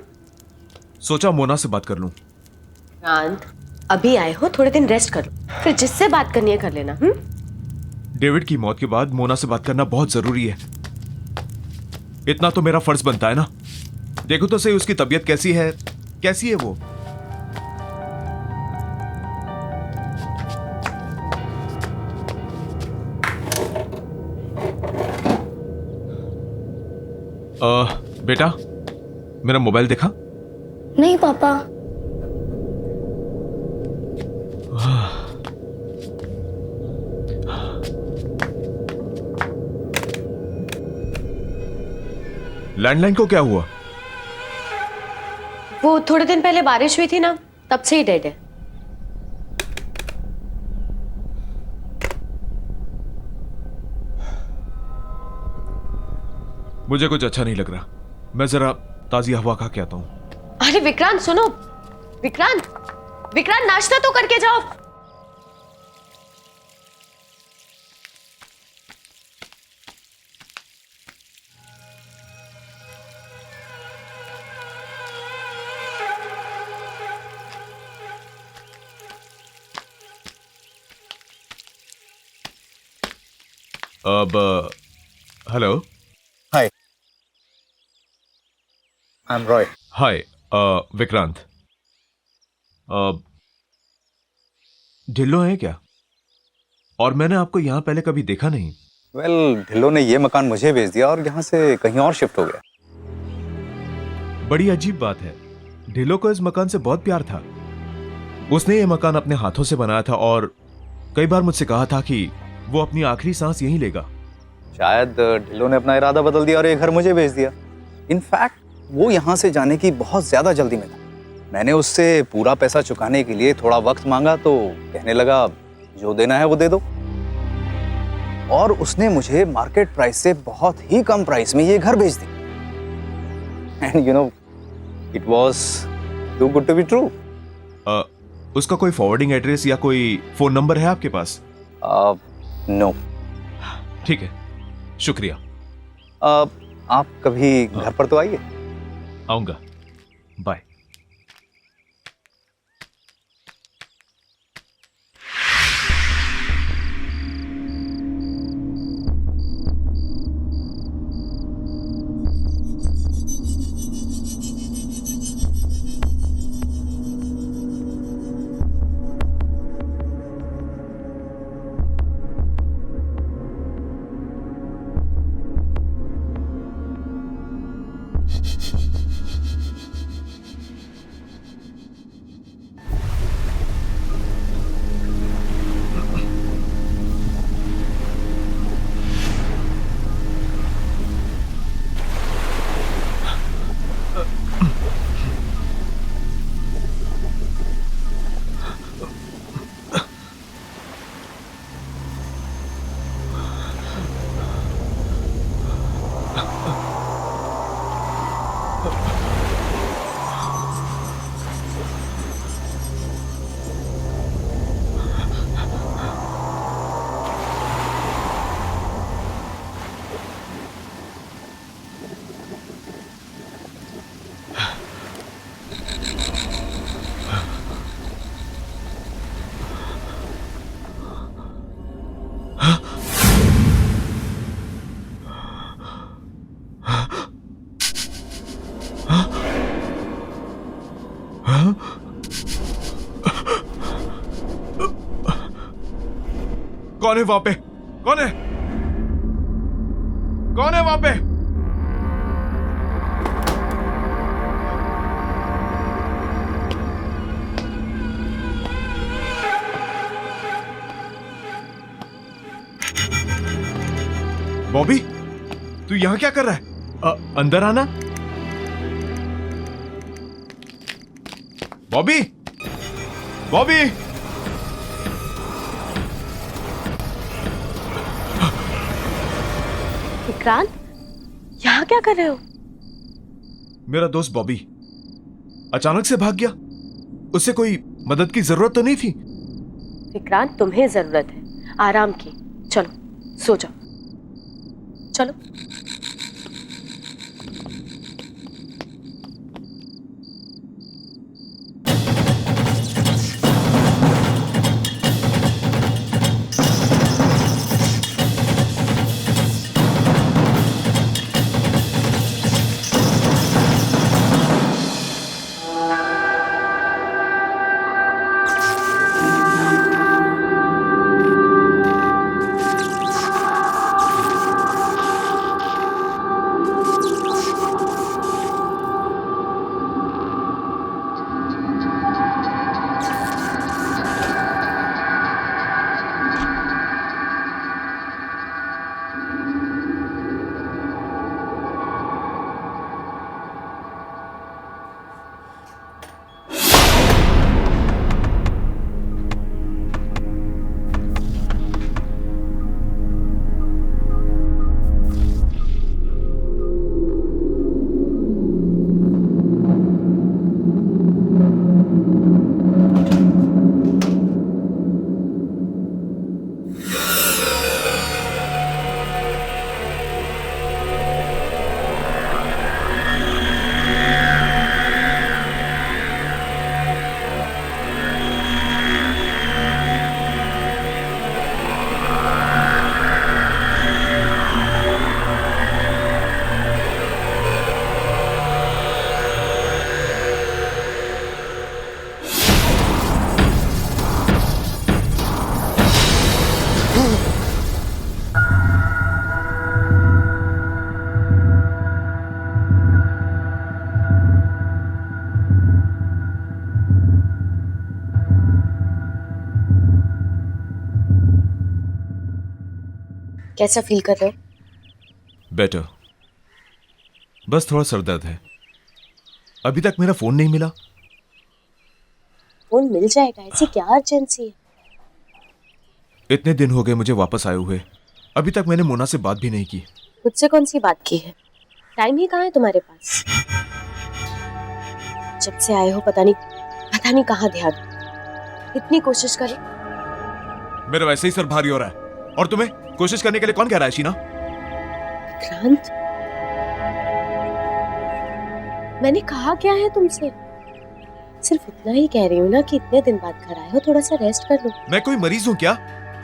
सोचा मोना से बात कर लूं। विक्रांत, अभी आए हो, थोड़े दिन रेस्ट कर लो, फिर जिससे बात करनी है कर लेना। डेविड की मौत के बाद मोना से बात करना बहुत जरूरी है। इतना तो मेरा फर्ज बनता है ना। देखो तो सही उसकी तबीयत कैसी है, कैसी है वो। बेटा, मेरा मोबाइल देखा? नहीं पापा। लैंडलाइन को क्या हुआ? वो थोड़े दिन पहले बारिश हुई थी ना, तब से ही डेड है। मुझे कुछ अच्छा नहीं लग रहा, मैं जरा ताजी हवा खा के आता हूं। अरे विक्रांत सुनो, विक्रांत, विक्रांत नाश्ता तो करके जाओ। अब hello. Hi, I am Roy. Hi Vikrant, Dhillon है क्या? और मैंने आपको यहाँ पहले कभी देखा नहीं। वेल, ढिल्लो ने ये मकान मुझे भेज दिया और यहाँ से कहीं और शिफ्ट हो गया। बड़ी अजीब बात है, ढिल्लो को इस मकान से बहुत प्यार था। उसने ये मकान अपने हाथों से बनाया था और कई बार मुझसे कहा था कि वो अपनी आखिरी सांस यहीं लेगा। शायद ढिल्लो ने अपना इरादा बदल दिया और ये घर मुझे भेज दिया। इनफैक्ट वो यहाँ से जाने की बहुत ज्यादा जल्दी में था। मैंने उससे पूरा पैसा चुकाने के लिए थोड़ा वक्त मांगा तो कहने लगा जो देना है वो दे दो। और उसने मुझे मार्केट प्राइस से बहुत ही कम प्राइस में ये घर बेच दिया। And you know it was too good to be true. उसका कोई फॉरवर्डिंग एड्रेस या कोई फोन नंबर है आपके पास? नो। ठीक है, शुक्रिया। आप कभी घर पर तो आइए। आऊंगा, बाय। कौन है वहां पे? कौन है? कौन है वहां पे? बॉबी, तू यहां क्या कर रहा है? अंदर आना। बॉबी, बॉबी, विक्रांत, यहाँ क्या कर रहे हो? मेरा दोस्त बॉबी अचानक से भाग गया। उसे कोई मदद की जरूरत तो नहीं थी। विक्रांत, तुम्हें जरूरत है आराम की। चलो सो जाओ, चलो। कैसा फील कर रहे हो? बेटर। बस थोड़ा सर दर्द है। अभी तक मेरा फोन नहीं मिला। फोन मिल जाएगा, ऐसी क्या अर्जेंसी है? इतने दिन हो गए मुझे वापस आए हुए, अभी तक मैंने मोना से बात भी नहीं की। मुझसे कौन सी बात की है? टाइम ही कहाँ है तुम्हारे पास? जब से आए हो पता नहीं कहाँ ध्यान। इतनी कोशिश करें। मेरा वैसे ही सर भारी हो रहा है, और तुम्हें कोशिश करने के लिए कौन कह रहा है शीना? क्रांत, मैंने कहा क्या है तुमसे? सिर्फ इतना ही कह रही हूँ ना कि इतने दिन बाद घर आए हो, थोड़ा सा रेस्ट कर लो। मैं कोई मरीज हूँ क्या?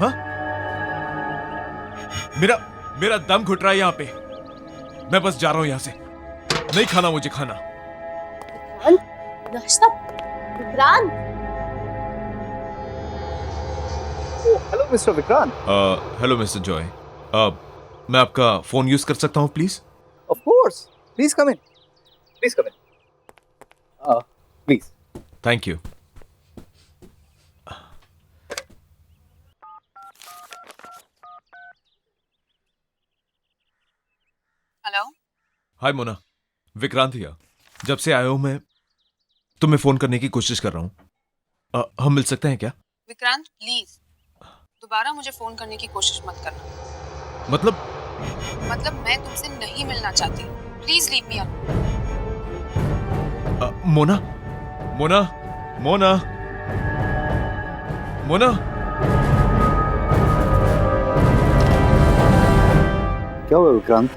हाँ? मेरा दम घुट रहा है यहाँ पे। मैं बस जा रहा हूँ यहाँ से। नहीं खाना मुझे खाना। नाश्ता? Vikrant, hello mister Vikrant. Hello mister Joy. मैं आपका फोन यूज कर सकता हूँ please? Of course, please come in, please come in, please. Thank you. Hello. Hi Mona, Vikrant here. जब से आया हूं मैं तुम्हें फोन करने की कोशिश कर रहा हूं। हम मिल सकते हैं क्या? विक्रांत प्लीज दोबारा मुझे फोन करने की कोशिश मत करना। मतलब मैं तुमसे नहीं मिलना चाहती। Please leave me Mona Mona Mona Mona. क्या हुआ विक्रांत,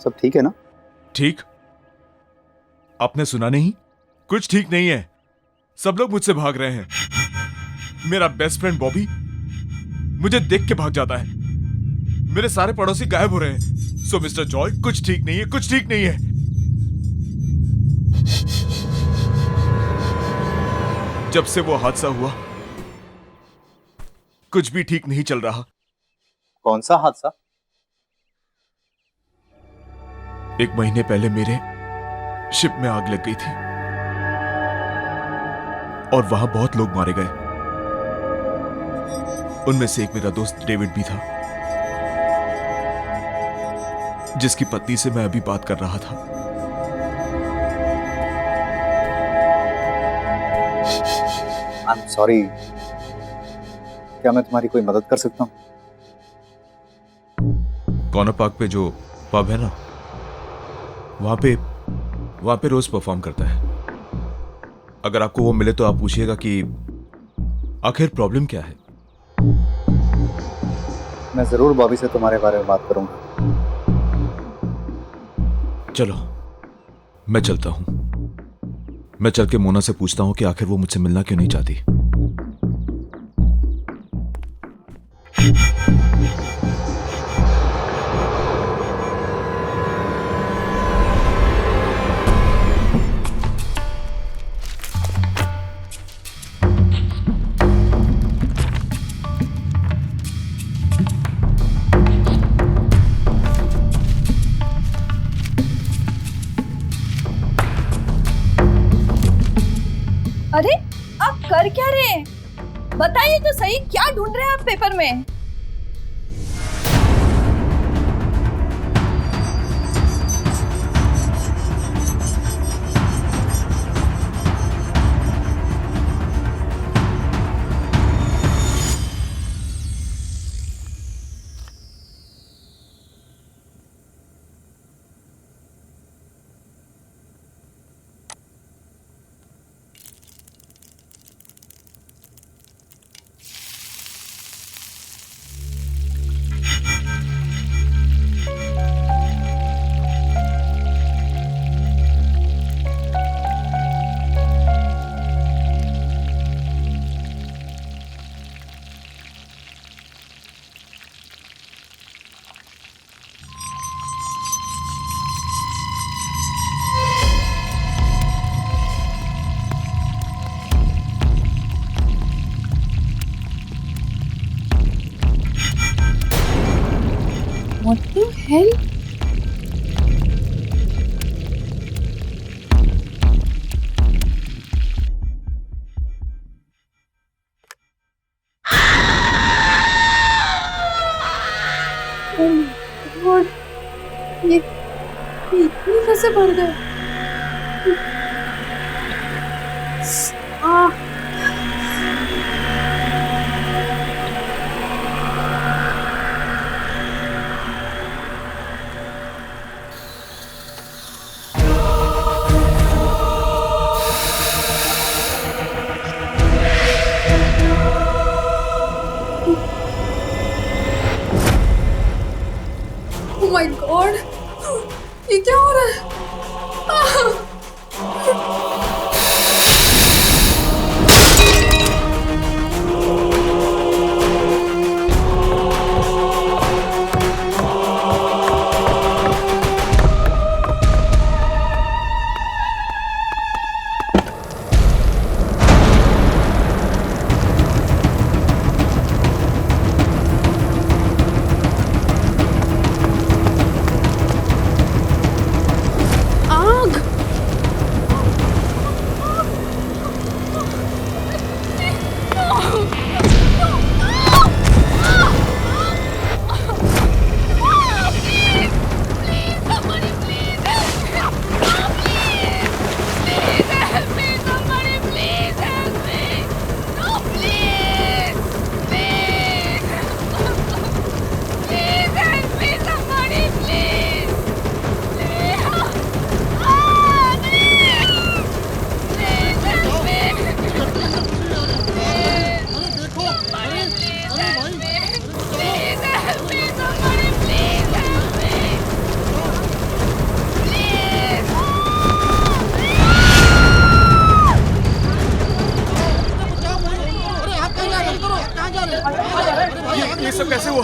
सब ठीक है ना? ठीक? आपने सुना नहीं? कुछ ठीक नहीं है। सब लोग मुझसे भाग रहे हैं। मेरा बेस्ट फ्रेंड बॉबी मुझे देख के भाग जाता है। मेरे सारे पड़ोसी गायब हो रहे हैं। सो मिस्टर जॉय, कुछ ठीक नहीं है, कुछ ठीक नहीं है। जब से वो हादसा हुआ कुछ भी ठीक नहीं चल रहा। कौन सा हादसा? 1 महीने पहले मेरे शिप में आग लग गई थी और वहां बहुत लोग मारे गए। उनमें से एक मेरा दोस्त डेविड भी था, जिसकी पत्नी से मैं अभी बात कर रहा था। आई एम सॉरी, क्या मैं तुम्हारी कोई मदद कर सकता हूँ? कॉर्नर पार्क पे जो पब है ना, वहां पे रोज परफॉर्म करता है। अगर आपको वो मिले तो आप पूछिएगा कि आखिर प्रॉब्लम क्या है। मैं जरूर बॉबी से तुम्हारे बारे में बात करूंगा। चलो मैं चलता हूं। मैं चल के मोना से पूछता हूं कि आखिर वो मुझसे मिलना क्यों नहीं चाहती। अरे आप कर क्या रहे हैं? बताइए तो सही, क्या ढूंढ रहे हैं आप पेपर में? Oh my God! ये क्या हो रहा है? ये सब कैसे हुआ?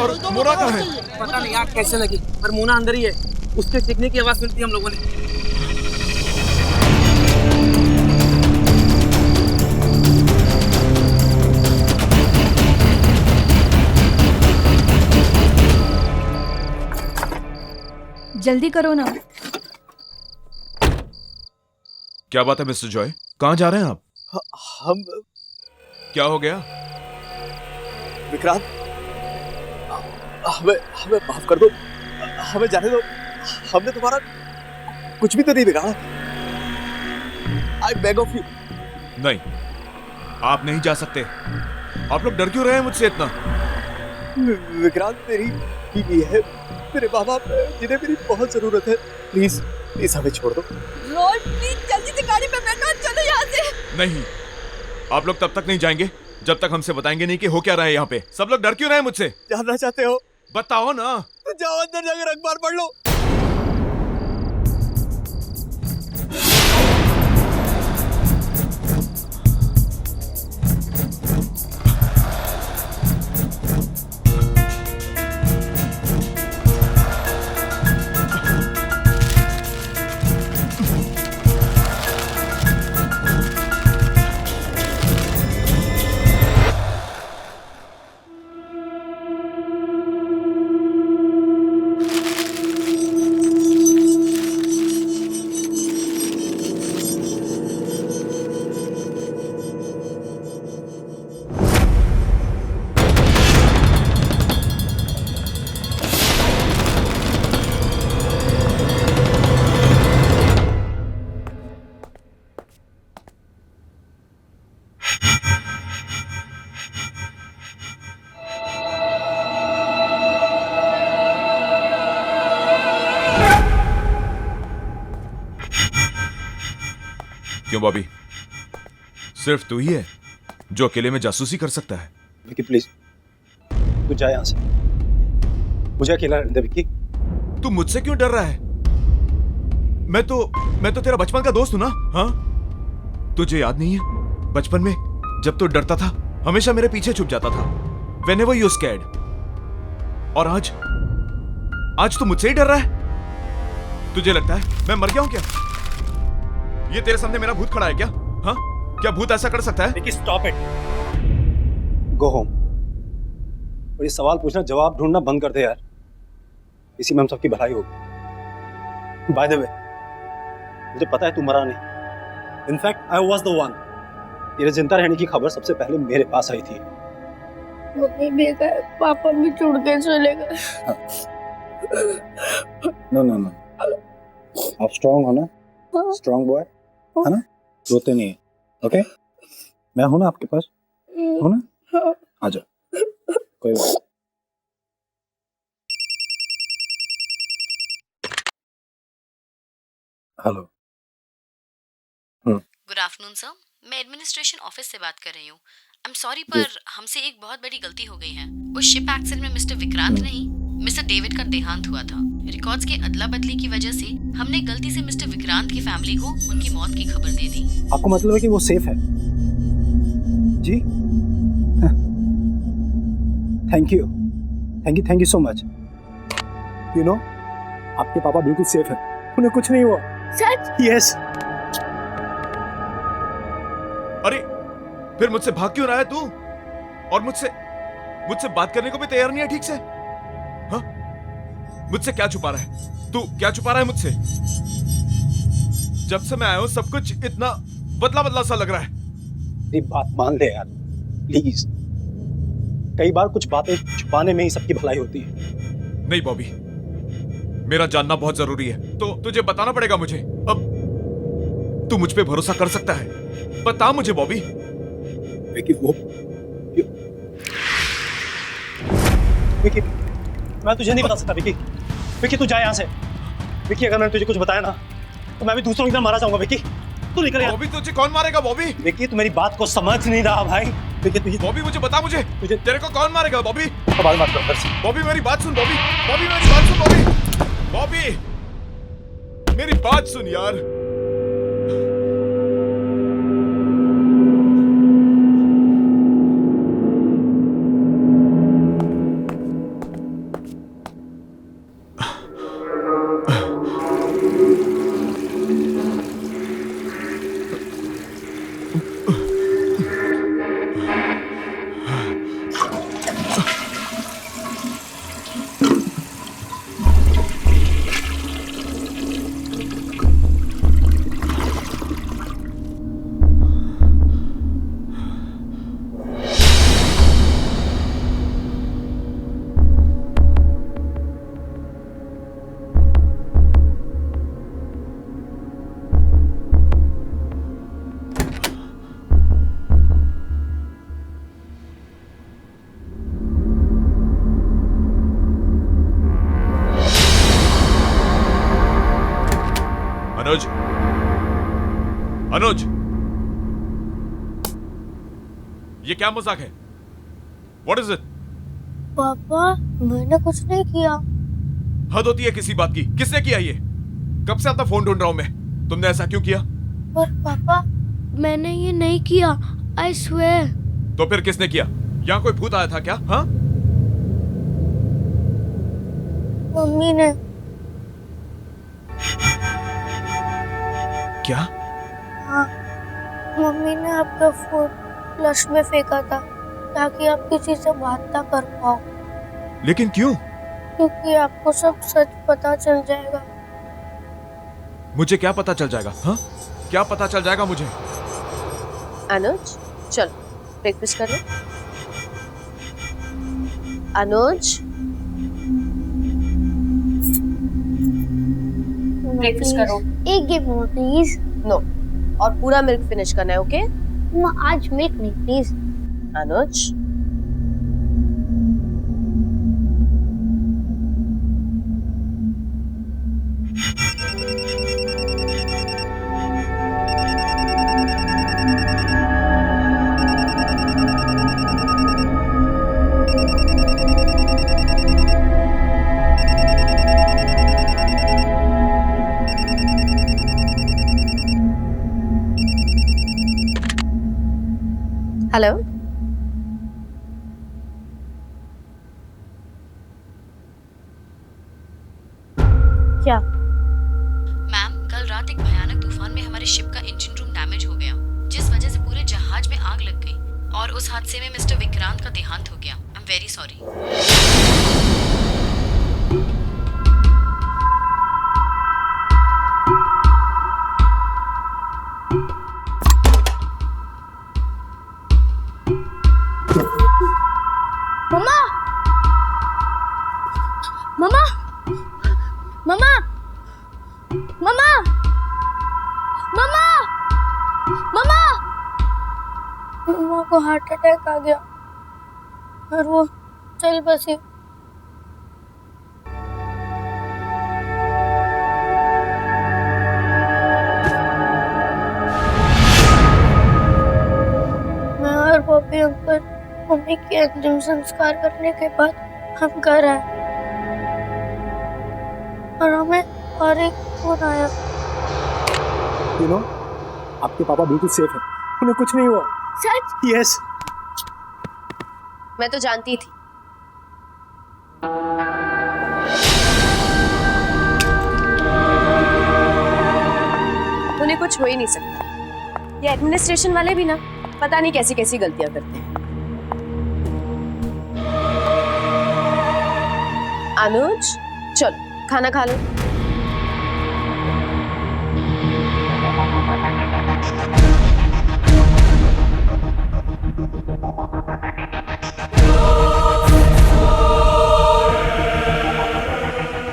और मोना कहाँ है? पता नहीं आग कैसे लगी, पर मोना अंदर ही है। उसके चीखने की आवाज सुनती हम लोगों ने। जल्दी करो ना। क्या बात है मिस्टर जॉय, कहाँ जा रहे हैं आप? हम क्या हो गया? विक्रांत, हमें हमें माफ कर दो, हमें जाने दो। हमने तुम्हारा कुछ भी तो नहीं बिगाड़ा। I beg of you। नहीं, आप नहीं जा सकते। आप लोग डर क्यों रहे हैं मुझसे इतना? विक्रांत, मेरी बीवी है, मेरे माँ बाप जिन्हें मेरी बहुत जरूरत है। प्लीज प्लीज हमें छोड़ दो। रोड प्लीज जल्दी से गाड़ी पे बैठो, चलो यहाँ से। नहीं, आप लोग तब तक नहीं जाएंगे जब तक हमसे बताएंगे नहीं कि हो क्या रहा है यहाँ पे। सब लोग डर क्यों रहे हैं मुझसे? जानना चाहते हो? बताओ ना। तो जाओ अंदर जाकर अखबार पढ़ लो। क्यों बॉबी, सिर्फ तू ही है जो अकेले में जासूसी कर सकता है? विकी प्लीज, तू जा यहाँ से, मुझे अकेला रहने दे। विकी, तू मुझसे क्यों डर रहा है? मैं तो तेरा बचपन का दोस्त हूं ना। हाँ, तुझे याद नहीं है बचपन में जब तू डरता था हमेशा मेरे पीछे छुप जाता था, whenever you scared। और आज तू मुझसे ही डर रहा है? तुझे लगता है मैं मर गया हूं क्या? ये तेरे सामने मेरा भूत खड़ा है क्या? हाँ, क्या भूत ऐसा कर सकता है? Stop it, go home. और ये सवाल पूछना जवाब ढूंढना बंद कर दे यार, इसी में हम सबकी भलाई होगी। बाय द वे, मुझे पता है तू मरा नहीं। In fact I was the one. तेरे जिंदा रहने की खबर सबसे पहले मेरे पास आई थी। मम्मी देखा है, पापा भी छोड़ के चले गए। नो नो नो, आप स्ट्रांग हो ना, स्ट्रांग बॉय है ना, रोते नहीं है। ओके, मैं हूं ना आपके पास, हो ना, आ जाओ, कोई बात। हेलो। गुड आफ्टरनून सर, मैं एडमिनिस्ट्रेशन ऑफिस से बात कर रही हूँ। आई एम सॉरी पर हमसे एक बहुत बड़ी गलती हो गई है। उस शिप एक्सीडेंट में मिस्टर विक्रांत नहीं, मिस्टर डेविड का देहांत हुआ था। रिकॉर्ड्स के अदला बदली की वजह से हमने गलती से मिस्टर विक्रांत की फैमिली को उनकी मौत की खबर दे दी। आपको मतलब है कि वो सेफ है? जी, thank you, thank you so much. You know, आपके पापा बिल्कुल सेफ है, उन्हें कुछ नहीं हुआ। सच? यस। अरे फिर मुझसे भाग क्यों रहा है तू? और मुझसे बात करने को भी तैयार नहीं है ठीक से? हाँ, मुझसे क्या छुपा रहा है तू? क्या छुपा रहा है मुझसे? जब से मैं आया हूं सब कुछ इतना बदला बदला सा लग रहा है। मेरी बात मान ले यार, प्लीज। कई बार कुछ बातें छुपाने में ही सबकी भलाई होती है। नहीं बॉबी, मेरा जानना बहुत जरूरी है, तो तुझे बताना पड़ेगा मुझे। अब तू मुझ पे भरोसा कर सकता है, बता मुझे बॉबी। विकी, विकी, मैं तुझे नहीं बता सकता विकी। विकी तू जा यहाँ से। विकी, अगर मैंने तुझे कुछ बताया ना तो मैं भी दूसरों की तरह मारा जाऊंगा। विकी तू निकल यहाँ। बॉबी तुझे कौन मारेगा बॉबी? विकी तू मेरी बात को समझ नहीं रहा भाई। विकी तुझे, बॉबी मुझे बता, मुझे तेरे को कौन मारेगा बॉबी? बात मत कर। बॉबी मेरी बात सुन बॉबी, बॉबी मेरी बात सुन बॉबी, बॉबी मेरी बात सुन यार। अनुज, अनुज, ये क्या मजाक है? What is it? पापा, मैंने कुछ नहीं किया। हद होती है किसी बात की। किसने किया ये? कब से आपका फोन ढूंढ रहा हूं मैं। तुमने ऐसा क्यों किया? पर पापा, मैंने ये नहीं किया। I swear। तो फिर किसने किया? यहाँ कोई भूत आया था क्या? हाँ? मम्मी ने। क्या? हाँ, मम्मी ने आपका फोन फ्लश में फेंका था ताकि आप किसी से बात ना कर पाओ। लेकिन क्यों? क्योंकि आपको सब सच पता चल जाएगा। मुझे क्या पता चल जाएगा? हाँ, क्या पता चल जाएगा मुझे? अनुज, चल ब्रेकफास्ट कर लो। अनुज, ब्रेकफास्ट करो। एक गिव मोर प्लीज। नो, और पूरा मिल्क फिनिश करना है, ओके? आज मिल्क नहीं प्लीज। अनुज, हेलो, क्या? मैम, कल रात एक भयानक तूफान में हमारे शिप का इंजन रूम डैमेज हो गया, जिस वजह से पूरे जहाज में आग लग गई और उस हादसे में मिस्टर विक्रांत का देहांत हो गया। I am very sorry. मम्मा, मम्मा, मम्मा, मम्मा को हार्ट अटैक आ गया और वो चल बसी। मैं और बॉबी अंकल मम्मी के अंतिम संस्कार करने के बाद हम घर आए और हमें और एक फोन आया। यू नो, आपके पापा बिल्कुल सेफ है, उन्हें कुछ नहीं हुआ। सच? यस। मैं तो जानती थी। उन्हें कुछ हो ही नहीं सकता। ये एडमिनिस्ट्रेशन वाले भी ना पता नहीं कैसी कैसी गलतियां करते हैं। अनुज, चलो खाना खा लो।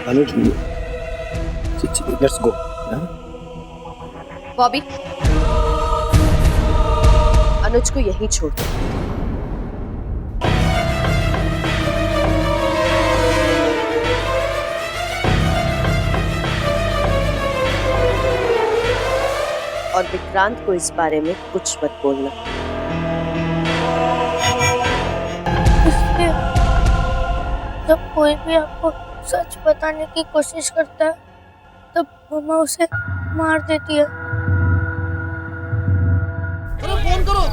अनुज, लेट्स गो। बॉबी, अनुज को यहीं छोड़ दो। और विक्रांत को इस बारे में कुछ मत बोलना। इसलिए जब कोई भी आपको सच बताने की कोशिश करता है तब मम्मा उसे मार देती है। फोन करो।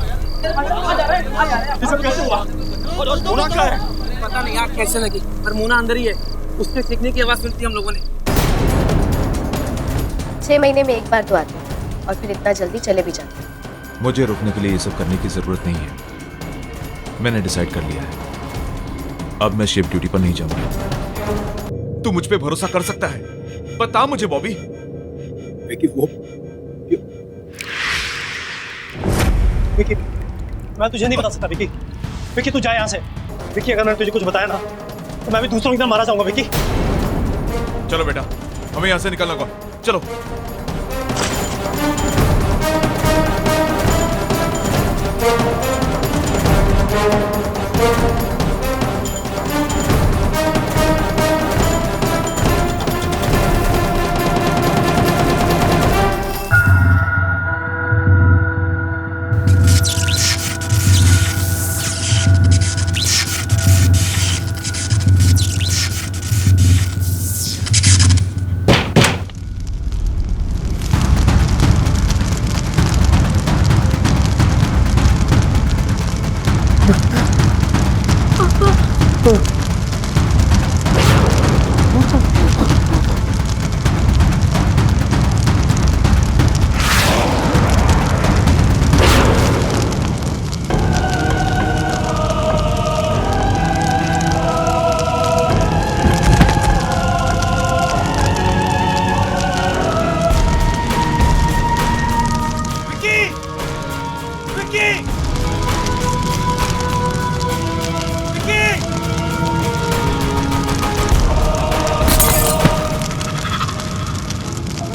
ये सब कैसे हुआ? मोना कहाँ है? पता नहीं आग कैसे लगी, पर मोना अंदर ही है। उसके सीखने की आवाज सुनती हम लोगों ने। 6 महीने में एक बार तो आते और फिर इतना जल्दी चले भी जाते। मुझे रुकने के लिए ये सब करने की जरूरत नहीं है। मैंने डिसाइड कर लिया है, अब मैं शिफ्ट ड्यूटी पर नहीं जाऊंगा। तू मुझ पे भरोसा कर सकता है? बता मुझे बॉबी। विकी, मैं तुझे नहीं बता सकता विकी। विकी तू जा यहाँ से। विकी, अगर मैंने तुझे कुछ बताया ना तो मैं भी दूसरों की तरह मारा जाऊंगा विकी। चलो बेटा, हमें यहाँ से निकलना होगा। चलो।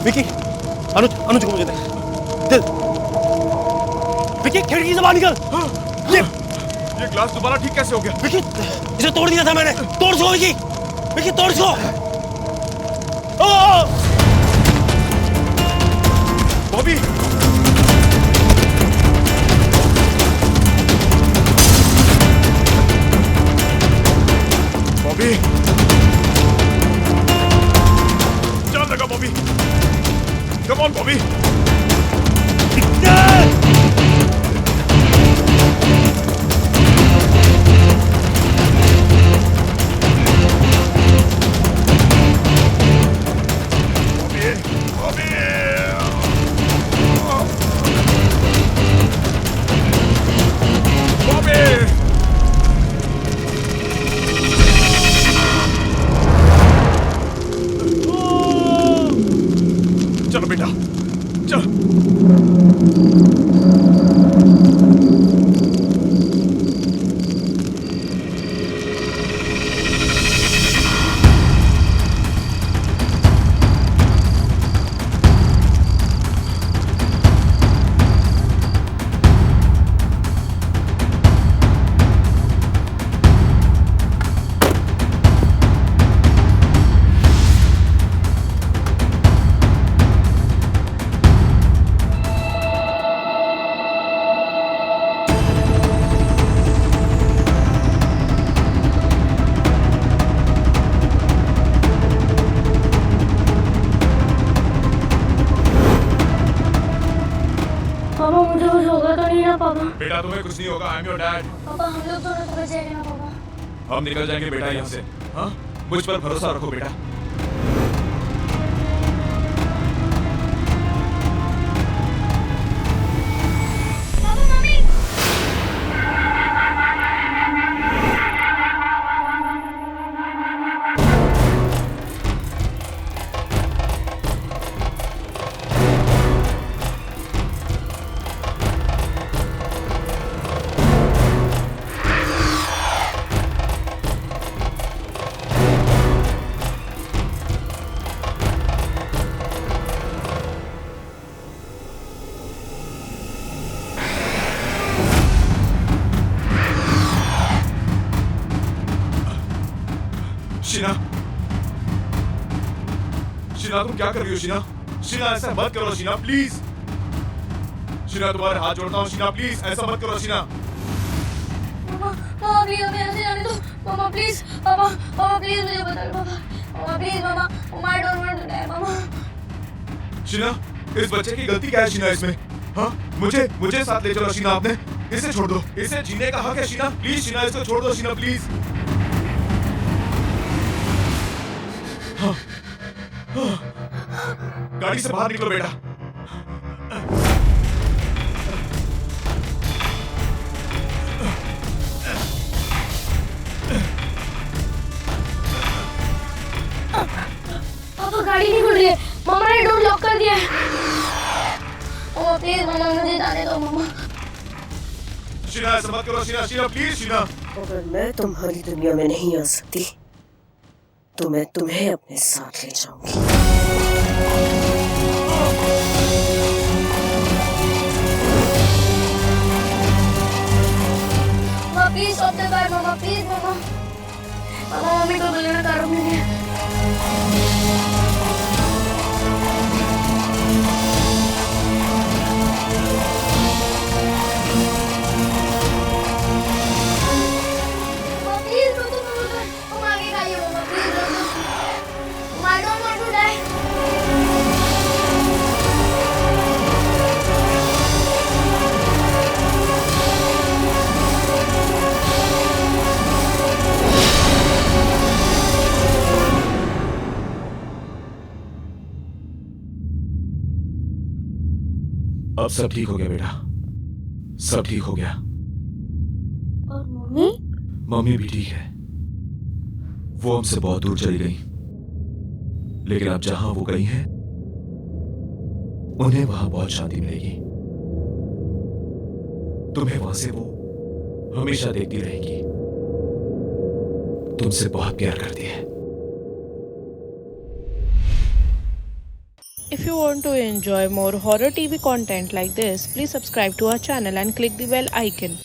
विकी, अनुज को मुझे दे। विकी, खिड़की से बाहर निकल। ये ग्लास दोबारा ठीक कैसे हो गया? विकी, इसे तोड़ दिया था मैंने। तोड़ इसको विकी। विकी, तोड़ इसको। बॉबी, बॉबी, जान लगा बॉबी। Come on Bobby. चलो बेटा, चलो। पापा बेटा तुम्हें कुछ नहीं होगा, आई एम योर डैड। पापा हम लोग दोनों तो बच जाएंगे ना पापा। हम निकल जाएंगे बेटा यहाँ से। हाँ, मुझ पर भरोसा रखो बेटा। शीना, शीना तुम क्या कर रही हो शीना? शीना ऐसा मत करो शीना, प्लीज। शीना तुम्हारे हाथ जोड़ता हूँ शीना, प्लीज ऐसा मत करो शीना। पापा प्लीज हमें ऐसे जाने दो पापा, प्लीज पापा, पापा प्लीज मुझे बता दो पापा, पापा प्लीज पापा, my don't want to die पापा। शीना, इस बच्चे की गलती क्या है शीना इसमें? हाँ, मुझे साथ ले चलो शीना, आपने इसे छोड़ दो, इसे जीने का हक है शीना, प्लीज शीना इसको छोड़ दो शीना, प्लीज। हाँ, हाँ, गाड़ी से बाहर निकलो बेटा। पापा गाड़ी नहीं खुल रही है, मामा ने डोर लॉक कर दिया है। पापा प्लीज मामा मुझे जाने दो मामा। शीना ऐसा मत करो शीना, शीना प्लीज शीना। अगर मैं तुम्हारी दुनिया में नहीं आ सकती तो मैं तुम्हें अपने साथ ले जाऊंगी। मामा प्लीज स्टॉप द कार मामा, प्लीज मामा। मामा मम्मी को बुलाना कार में है। अब सब ठीक हो गया बेटा, सब ठीक हो गया। और मम्मी? मम्मी भी ठीक है। वो हमसे बहुत दूर चली गई, लेकिन अब जहां वो गई हैं, उन्हें वहां बहुत शांति मिलेगी। तुम्हें वहां से वो हमेशा देखती रहेगी। तुमसे बहुत प्यार करती है। If you want to enjoy more horror TV content like this, please subscribe to our channel and click the bell icon.